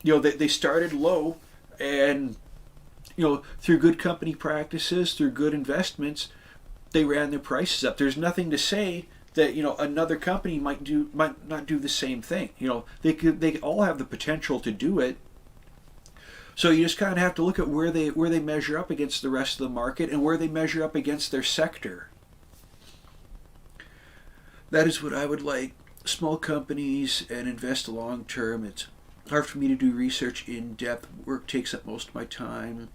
They started low, and through good company practices, through good investments, they ran their prices up. There's nothing to say that another company might not do the same thing. They all have the potential to do it. So you just kind of have to look at where they measure up against the rest of the market and where they measure up against their sector. That is what I would like. Small companies and invest long term. It's hard for me to do research in depth. Work takes up most of my time.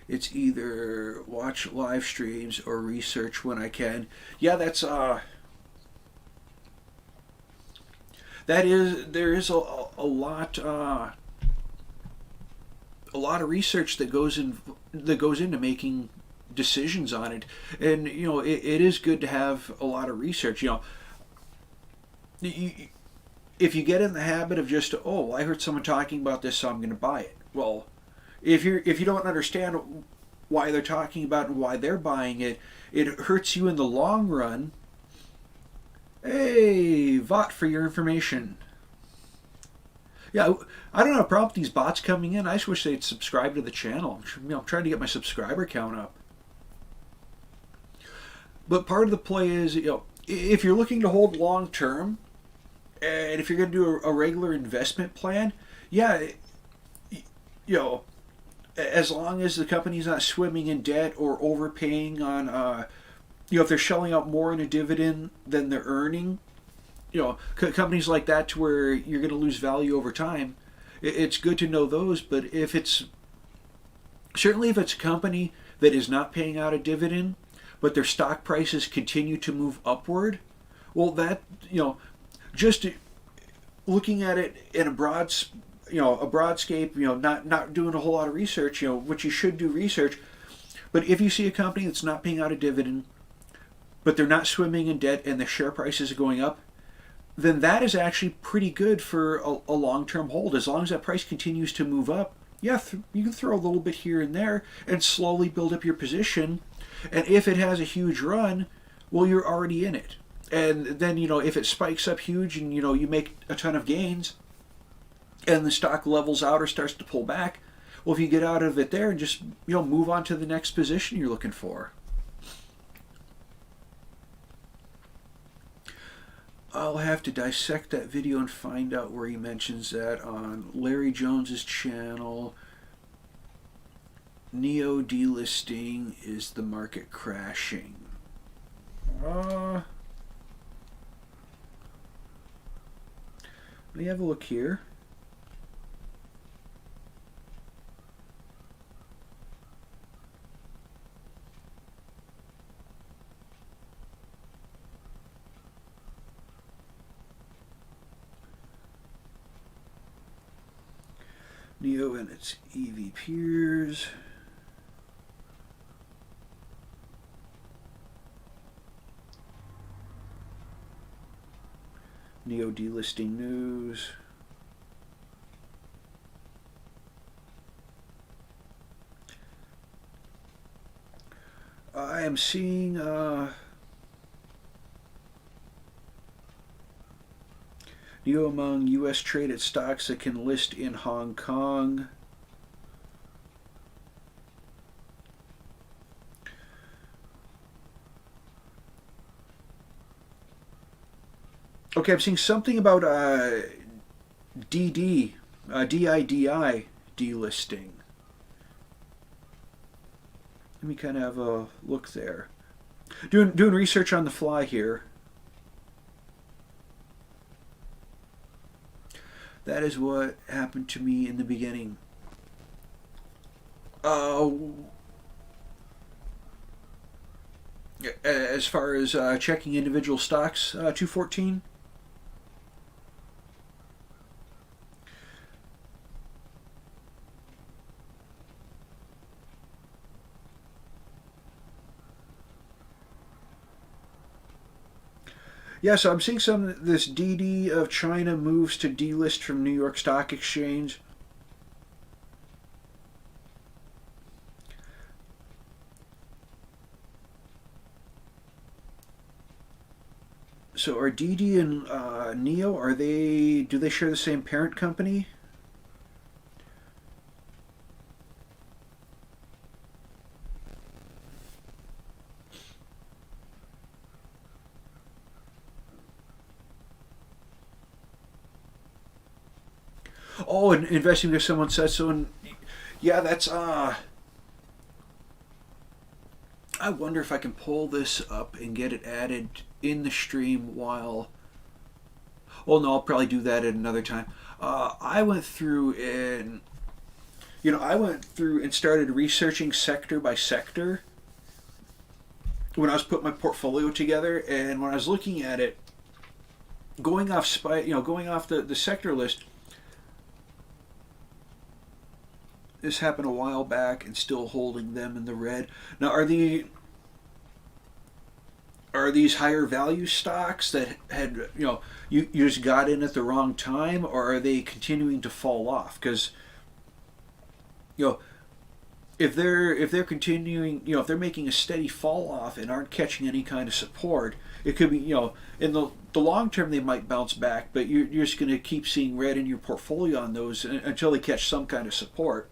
It's either watch live streams or research when I can. Yeah, there is a lot of research that goes into making decisions on it, and it is good to have a lot of research. If you get in the habit of just, oh, I heard someone talking about this, so I'm going to buy it. Well, if you don't understand why they're talking about it and why they're buying it, it hurts you in the long run. Hey, VOT for your information. Yeah, I don't have a problem with these bots coming in. I just wish they'd subscribe to the channel. I'm trying to get my subscriber count up. But part of the play is, if you're looking to hold long term, and if you're going to do a regular investment plan, yeah, as long as the company's not swimming in debt or overpaying on, if they're shelling out more in a dividend than they're earning, companies like that to where you're going to lose value over time, it's good to know those. But if it's a company that is not paying out a dividend, but their stock prices continue to move upward, well, that, just looking at it in a broadscape, not doing a whole lot of research, which you should do research. But if you see a company that's not paying out a dividend, but they're not swimming in debt and the share prices are going up, then that is actually pretty good for a long-term hold. As long as that price continues to move up, yeah, you can throw a little bit here and there and slowly build up your position. And if it has a huge run, well, you're already in it. And then, if it spikes up huge and, you make a ton of gains and the stock levels out or starts to pull back, well, if you get out of it there and just, move on to the next position you're looking for. I'll have to dissect that video and find out where he mentions that on Larry Jones's channel. Neo delisting, is the market crashing? Let me have a look here. Neo and its EV peers. Neo delisting news. I am seeing Neo among U.S. traded stocks that can list in Hong Kong. Okay, I'm seeing something about DD, DIDI delisting. Let me kind of have a look there. Doing research on the fly here. That is what happened to me in the beginning. Uh, as far as checking individual stocks, 214. Yeah, so I'm seeing some this DD of China moves to delist from New York Stock Exchange. So are DD and Neo, are they, do they share the same parent company? Oh, and investing because someone said so. And yeah, that's I wonder if I can pull this up and get it added in the stream while. Oh no, I'll probably do that at another time. I went through and I went through and started researching sector by sector when I was putting my portfolio together, and when I was looking at it, going off the sector list. This happened a while back and still holding them in the red. Now, are these higher value stocks that had you just got in at the wrong time, or are they continuing to fall off? Because you know if they're continuing, if they're making a steady fall off and aren't catching any kind of support, it could be in the long term they might bounce back, but you're just going to keep seeing red in your portfolio on those until they catch some kind of support.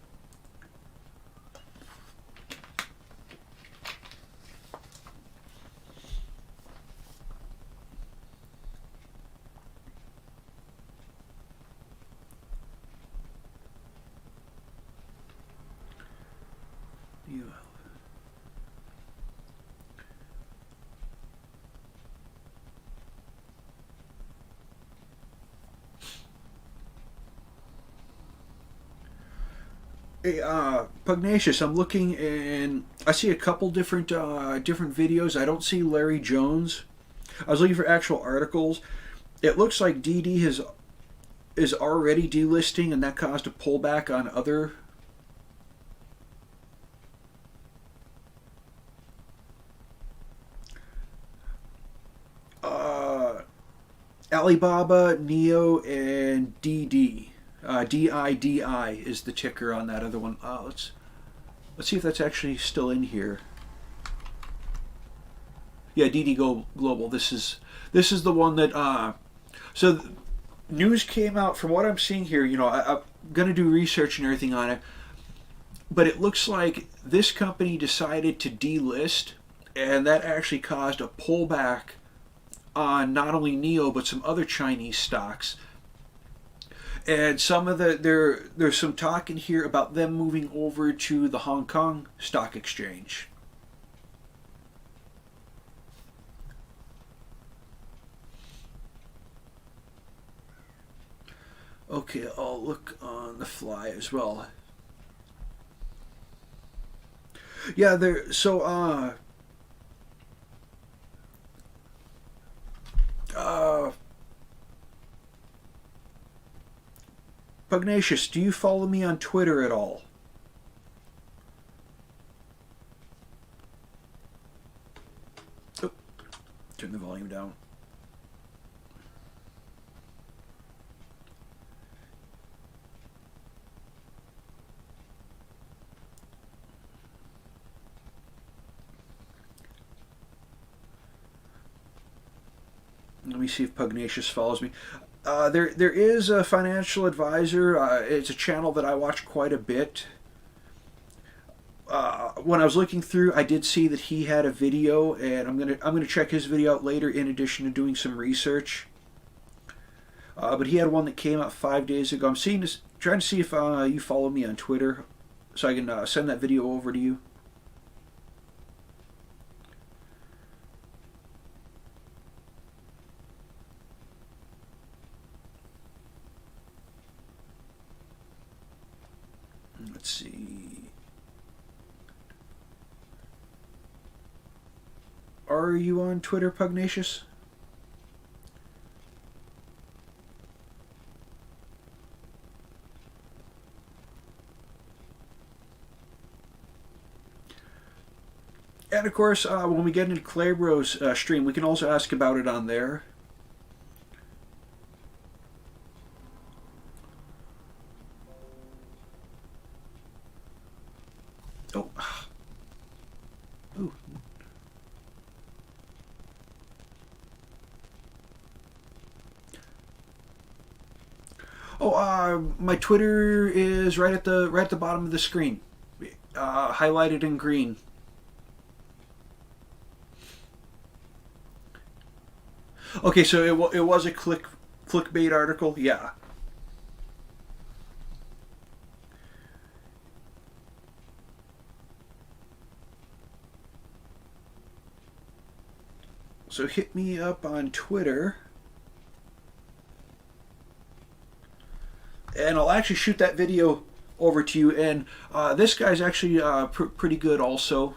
You Hey, Pugnacious, I'm looking and I see a couple different videos. I don't see Larry Jones. I was looking for actual articles. It looks like DD is already delisting, and that caused a pullback on other. Uh, Alibaba, Neo, and DD. DIDI is the ticker on that other one. Let's see if that's actually still in here. Yeah, DD Global. This is the one that. So news came out from what I'm seeing here. I'm gonna do research and everything on it, but it looks like this company decided to delist, and that actually caused a pullback on not only Neo but some other Chinese stocks. And some of there's some talk in here about them moving over to the Hong Kong Stock Exchange. Okay, I'll look on the fly as well. Yeah, there. So, uh, Pugnacious, do you follow me on Twitter at all? Oh, turn the volume down. Let me see if Pugnacious follows me. There is a financial advisor. It's a channel that I watch quite a bit. When I was looking through, I did see that he had a video, and I'm gonna check his video out later. In addition to doing some research. But he had one that came out 5 days ago. I'm seeing this, trying to see if you follow me on Twitter, so I can send that video over to you. Let's see. Are you on Twitter, Pugnacious? And of course, when we get into Claybro's stream, we can also ask about it on there. Oh. Ooh. Oh, my Twitter is right at the bottom of the screen, highlighted in green. Okay, so it was a clickbait article, yeah. So hit me up on Twitter, and I'll actually shoot that video over to you. And this guy's actually pretty good also.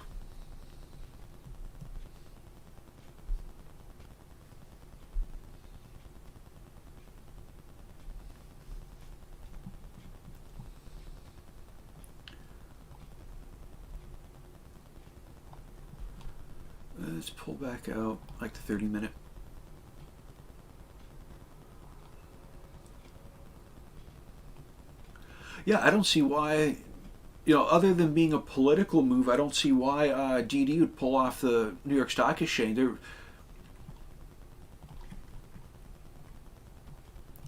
Let's pull back out like the 30-minute. Yeah, I don't see why, other than being a political move, I don't see why DD would pull off the New York Stock Exchange.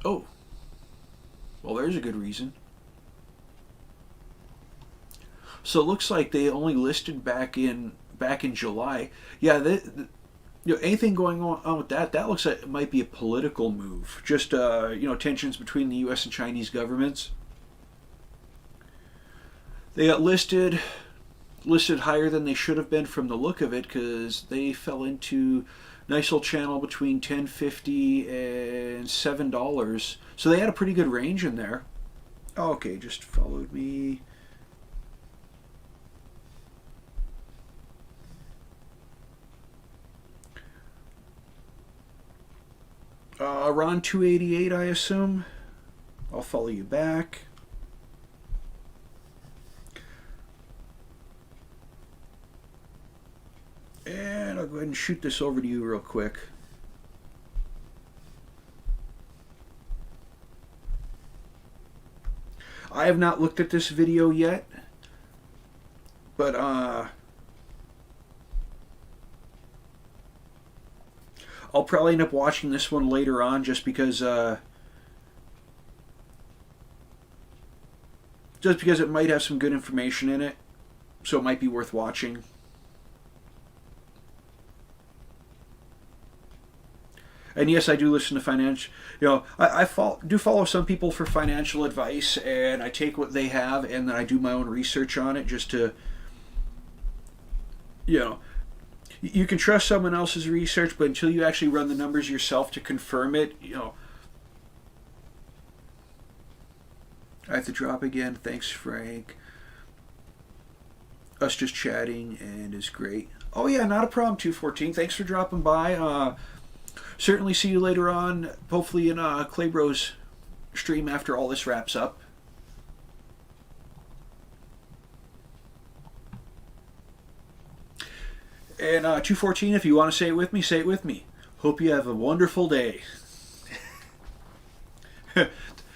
Oh, well, there's a good reason. So it looks like they only listed back in July. Yeah, anything going on with that? That looks like it might be a political move. Just tensions between the U.S. and Chinese governments. They got listed higher than they should have been from the look of it, because they fell into nice little channel between $10.50 and $7. So they had a pretty good range in there. Okay, just followed me. Around 288, I assume. I'll follow you back. And I'll go ahead and shoot this over to you real quick. I have not looked at this video yet, but I'll probably end up watching this one later on, just because it might have some good information in it, so it might be worth watching. And yes, I do listen to financial. I do follow some people for financial advice, and I take what they have, and then I do my own research on it, just to, you can trust someone else's research, but until you actually run the numbers yourself to confirm it, I have to drop again. Thanks, Frank. Us just chatting and is great. Oh yeah, not a problem. 214. Thanks for dropping by. Certainly see you later on, hopefully in Claybro's stream after all this wraps up. And 214, if you want to say it with me, say it with me. Hope you have a wonderful day.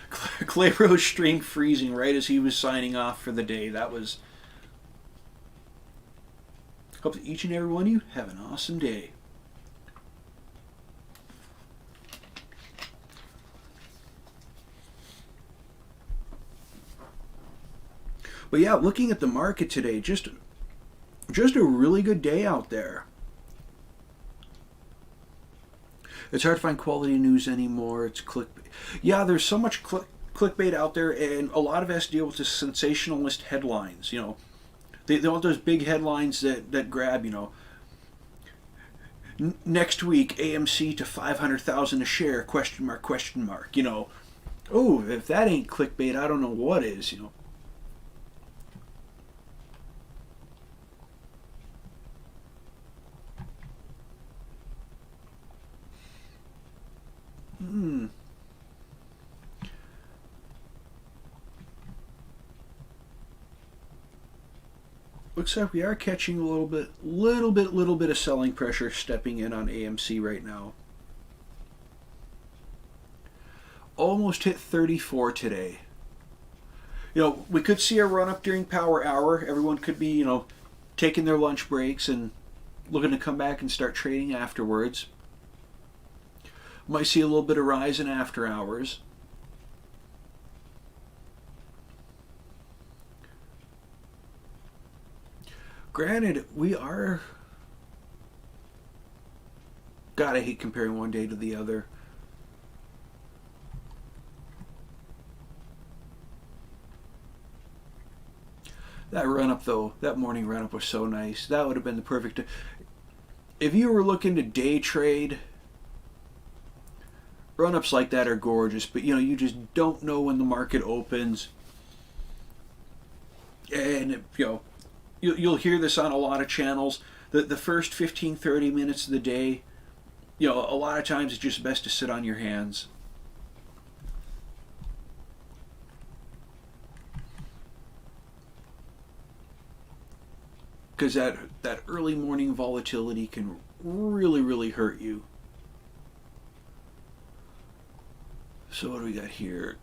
Claybro's stream freezing right as he was signing off for the day. That was... Hope that each and every one of you have an awesome day. But yeah, looking at the market today, just a really good day out there. It's hard to find quality news anymore. It's click. Yeah, there's so much clickbait out there, and a lot of us deal with the sensationalist headlines. They want those big headlines that grab. Next week, AMC to 500,000 a share? Question mark? Question mark? Oh, if that ain't clickbait, I don't know what is. Hmm. Looks like we are catching a little bit of selling pressure stepping in on AMC right now. Almost hit 34 today. We could see a run up during power hour. Everyone could be, taking their lunch breaks and looking to come back and start trading afterwards. Might see a little bit of rise in after hours. Granted, we are. God, I hate comparing one day to the other. That run up, though, that morning run up was so nice. That would have been the perfect. If you were looking to day trade, run ups like that are gorgeous, but you just don't know when the market opens. And, you'll hear this on a lot of channels. The first 15, 30 minutes of the day, a lot of times it's just best to sit on your hands. Because that early morning volatility can really, really hurt you. So what do we got here?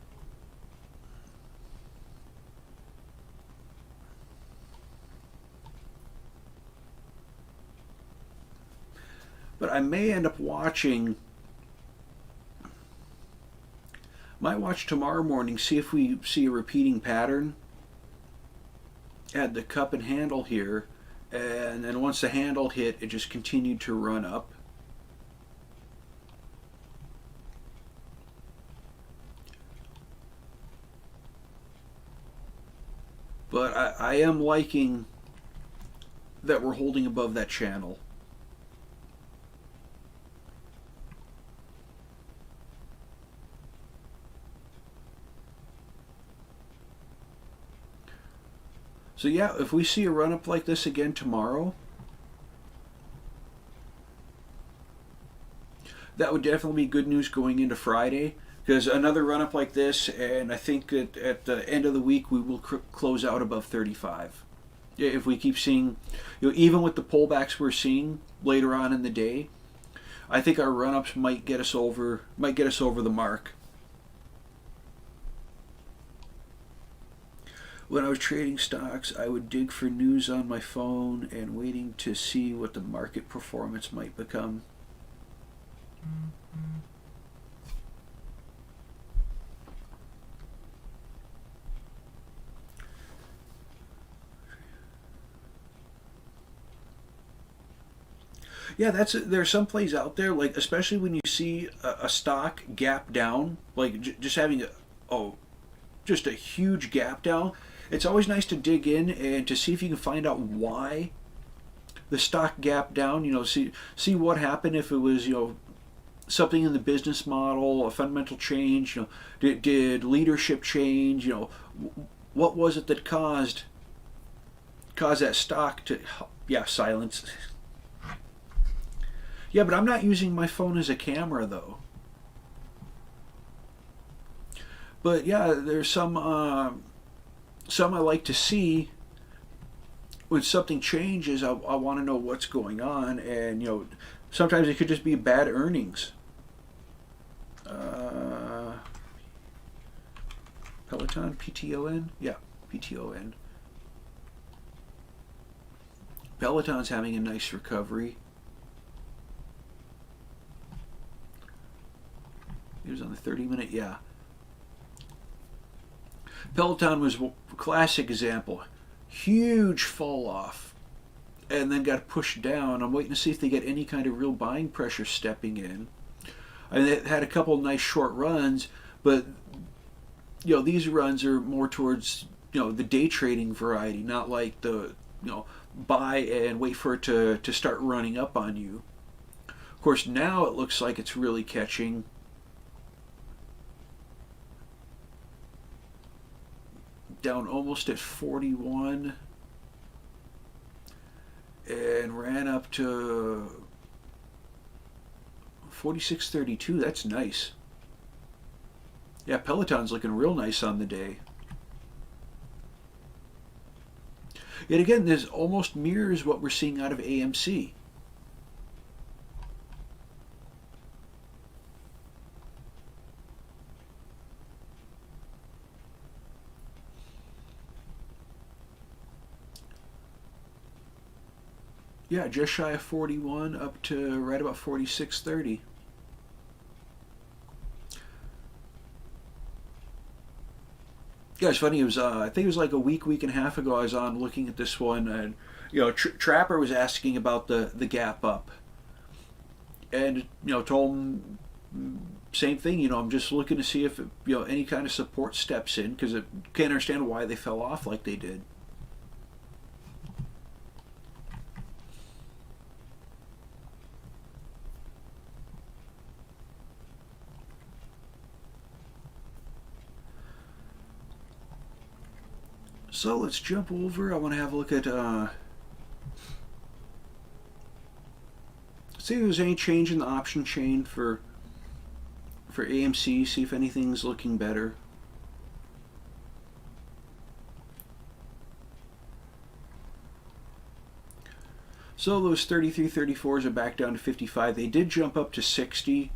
But I may end up might watch tomorrow morning, see if we see a repeating pattern. Add the cup and handle here, and then once the handle hit, it just continued to run up. But I am liking that we're holding above that channel. So yeah, if we see a run up like this again tomorrow, that would definitely be good news going into Friday. Because another run up like this, and I think that at the end of the week we will close out above 35. If we keep seeing, even with the pullbacks we're seeing later on in the day, I think our run ups might get us over the mark. When I was trading stocks, I would dig for news on my phone and waiting to see what the market performance might become. Yeah, there's some plays out there, like especially when you see a stock gap down, like just having just a huge gap down. It's always nice to dig in and to see if you can find out why the stock gap down. See what happened, if it was something in the business model, a fundamental change. Did leadership change? What was it that caused that stock to? Yeah, silence. Yeah, but I'm not using my phone as a camera though. But yeah, there's some I like to see when something changes. I want to know what's going on, and sometimes it could just be bad earnings. Peloton, PTON, yeah, PTON. Peloton's having a nice recovery. It was on the 30-minute, yeah. Peloton was a classic example. Huge fall off, and then got pushed down. I'm waiting to see if they get any kind of real buying pressure stepping in. I mean, it had a couple nice short runs, but these runs are more towards the day trading variety, not like the buy and wait for it to start running up on you. Of course, now it looks like it's really catching. Down almost at 41 and ran up to 46.32. That's nice. Yeah, Peloton's looking real nice on the day. Yet again, this almost mirrors what we're seeing out of AMC. Yeah, just shy of 41 up to right about 46.30. Yeah, it's funny. It was I think it was like a week and a half ago. I was on looking at this one, and Trapper was asking about the gap up, and told him same thing. I'm just looking to see if any kind of support steps in, because I can't understand why they fell off like they did. So let's jump over. I want to have a look at see if there's any change in the option chain for AMC. See if anything's looking better. So those 33, 34s are back down to 55. They did jump up to 60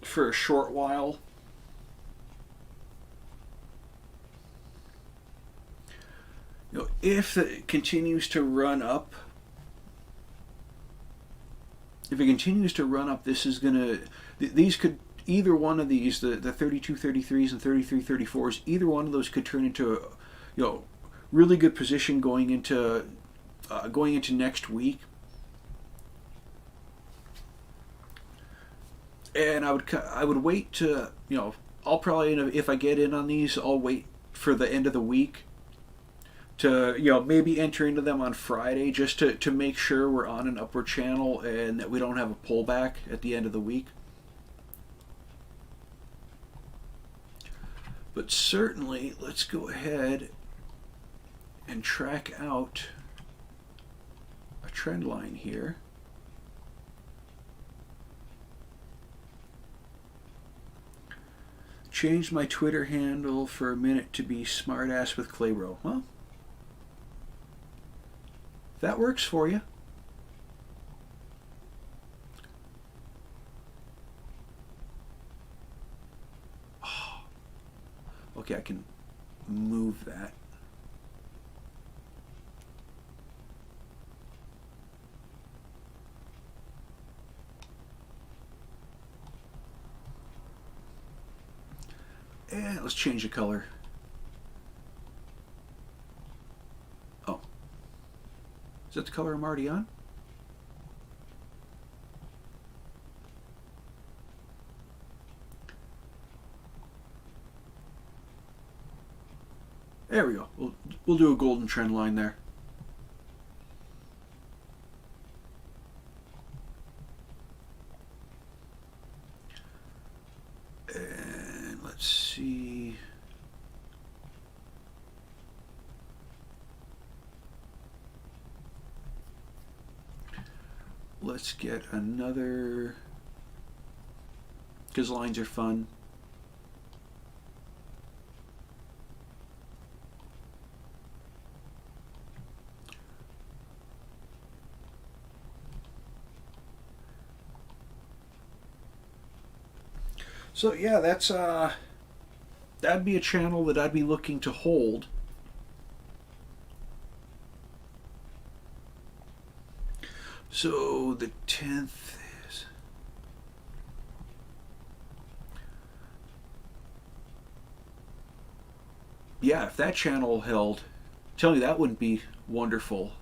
for a short while. If it continues to run up, this is gonna. These could, either one of these, the 32, 33s and 33, 34s, either one of those could turn into a really good position going into next week. And I would wait to I'll probably, if I get in on these, I'll wait for the end of the week to maybe enter into them on Friday, just to make sure we're on an upward channel and that we don't have a pullback at the end of the week. But certainly, let's go ahead and track out a trend line here. Changed my Twitter handle for a minute to be smartass with Claybro. Well, that works for you. Oh, okay, I can move that. And let's change the color. Oh. Is that the color I'm already on? There we go. We'll do a golden trend line there. And let's see. Let's get another, because lines are fun. So yeah, that'd be a channel that I'd be looking to hold. So the 10th is, yeah, if that channel held, I'm telling you, that wouldn't be wonderful.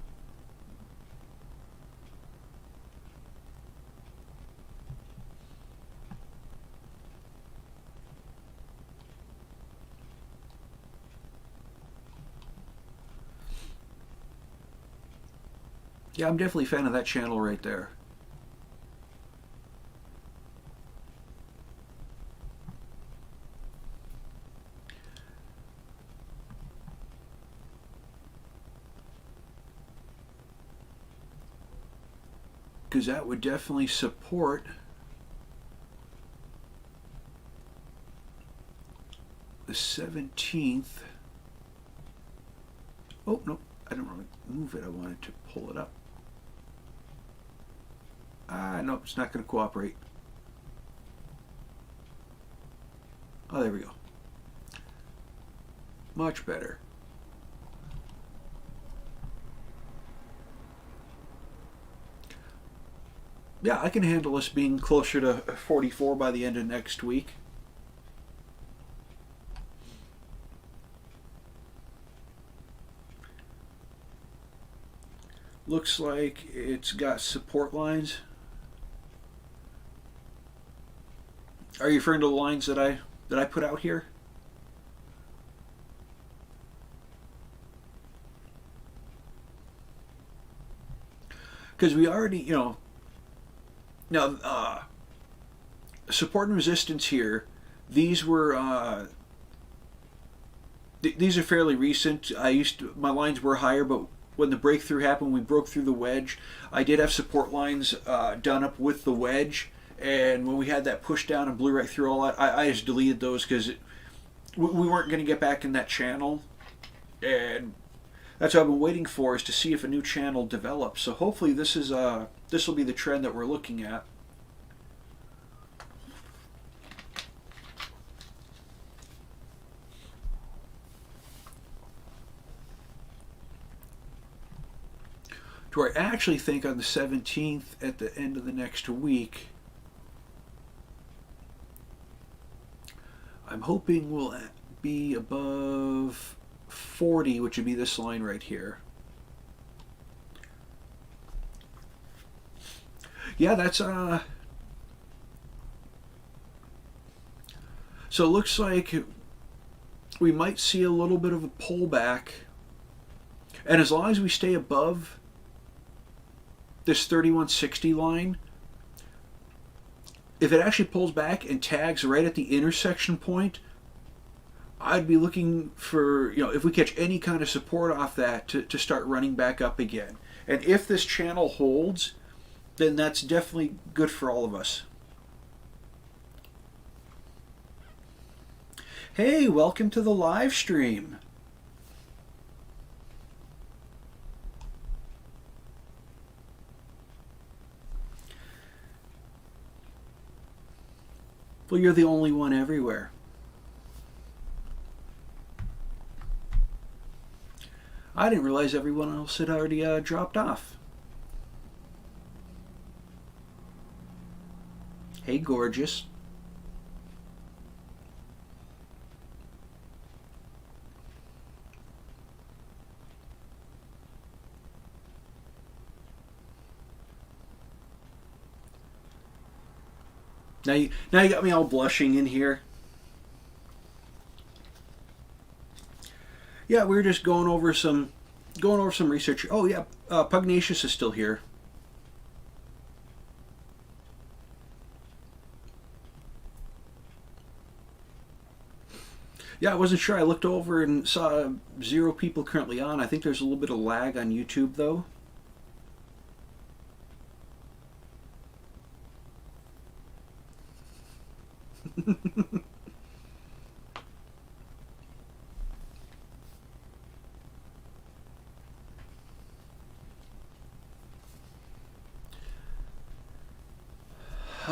Yeah, I'm definitely a fan of that channel right there. Because that would definitely support the 17th. Oh, no, I didn't really move it. I wanted to pull it up. No, it's not going to cooperate. Oh, there we go. Much better. Yeah, I can handle us being closer to 44 by the end of next week. Looks like it's got support lines. Are you referring to the lines that I put out here? Because we already, now support and resistance here. These were these are fairly recent. My lines were higher, but when the breakthrough happened, we broke through the wedge. I did have support lines done up with the wedge, and when we had that push down and blew right through all that, I just deleted those because we weren't going to get back in that channel, and that's what I've been waiting for, is to see if a new channel develops. So hopefully this will be the trend that we're looking at. Do I actually think on the 17th at the end of the next week, I'm hoping we'll be above 40, which would be this line right here. Yeah, that's so it looks like we might see a little bit of a pullback, and as long as we stay above this 3160 line, if it actually pulls back and tags right at the intersection point, I'd be looking for, if we catch any kind of support off that, to start running back up again. And if this channel holds, then that's definitely good for all of us. Hey, welcome to the live stream. Well, you're the only one everywhere. I didn't realize everyone else had already dropped off. Hey, gorgeous. Now you got me all blushing in here. Yeah, we were just going over some research. Oh yeah, Pugnacious is still here. Yeah, I wasn't sure. I looked over and saw 0 people currently on. I think there's a little bit of lag on YouTube though.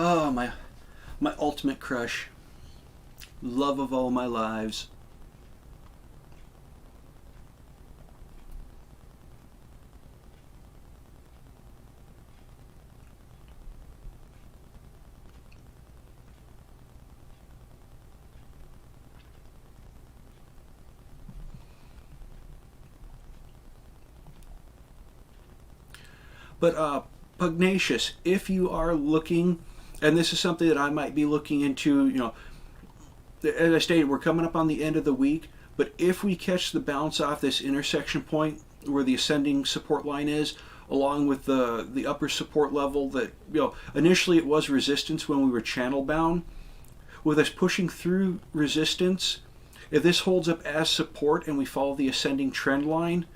Oh, my ultimate crush. Love of all my lives. But Pugnacious, if you are looking, and this is something that I might be looking into, as I stated, we're coming up on the end of the week, but if we catch the bounce off this intersection point where the ascending support line is, along with the upper support level that, initially it was resistance when we were channel bound. With us pushing through resistance, if this holds up as support and we follow the ascending trend line,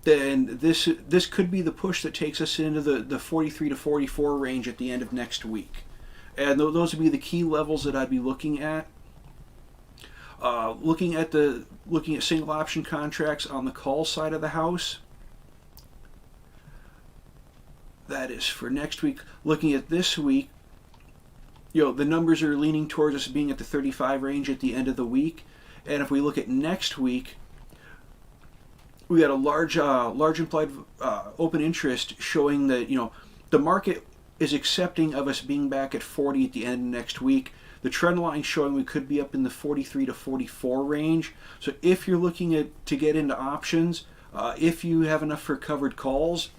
then this could be the push that takes us into the 43 to 44 range at the end of next week. And those would be the key levels that I'd be looking at. Looking at single option contracts on the call side of the house. That is for next week. Looking at this week, the numbers are leaning towards us being at the 35 range at the end of the week. And if we look at next week, we got a large implied open interest showing that the market is accepting of us being back at 40 at the end of next week. The trend line showing we could be up in the 43 to 44 range. So if you're looking to get into options, if you have enough for covered calls,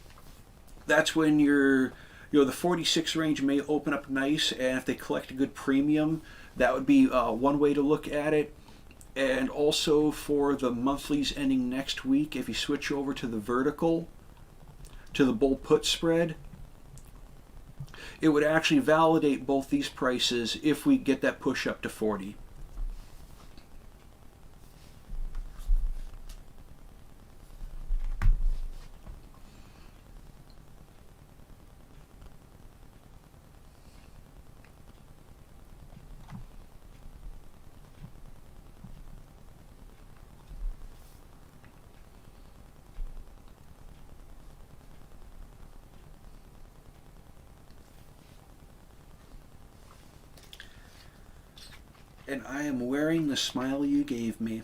that's when the 46 range may open up nice, and if they collect a good premium, that would be one way to look at it. And also for the monthlies ending next week, if you switch over to the vertical, to the bull put spread, it would actually validate both these prices if we get that push up to 40. And I am wearing the smile you gave me.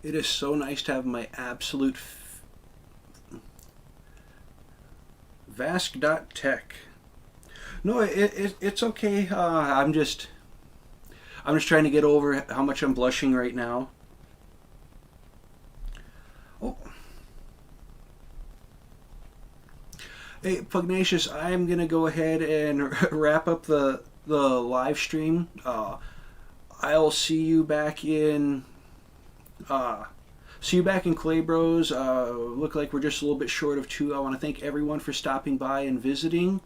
It is so nice to have my absolute Vask.tech. No, it's okay. I'm just trying to get over how much I'm blushing right now. Oh. Hey, Pugnacious, I'm going to go ahead and wrap up the live stream. I'll see you back in Clay Bros. Look like we're just a little bit short of 2. I want to thank everyone for stopping by and visiting.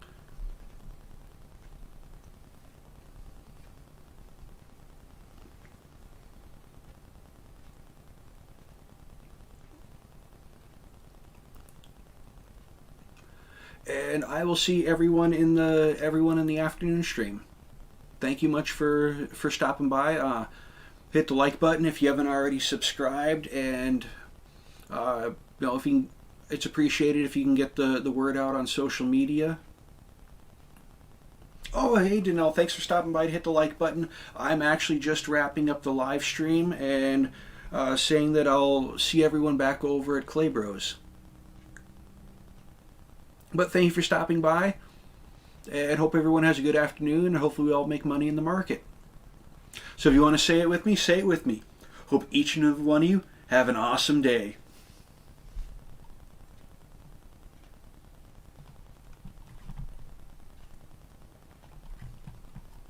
And I will see everyone in the afternoon stream. Thank you much for stopping by. Hit the like button if you haven't already subscribed, and if you can, it's appreciated if you can get the word out on social media. Oh, hey Danelle, thanks for stopping by to hit the like button. I'm actually just wrapping up the live stream and saying that I'll see everyone back over at Clay Bros. But thank you for stopping by, and hope everyone has a good afternoon, and hopefully we all make money in the market. So if you want to say it with me, say it with me. Hope each and every one of you have an awesome day.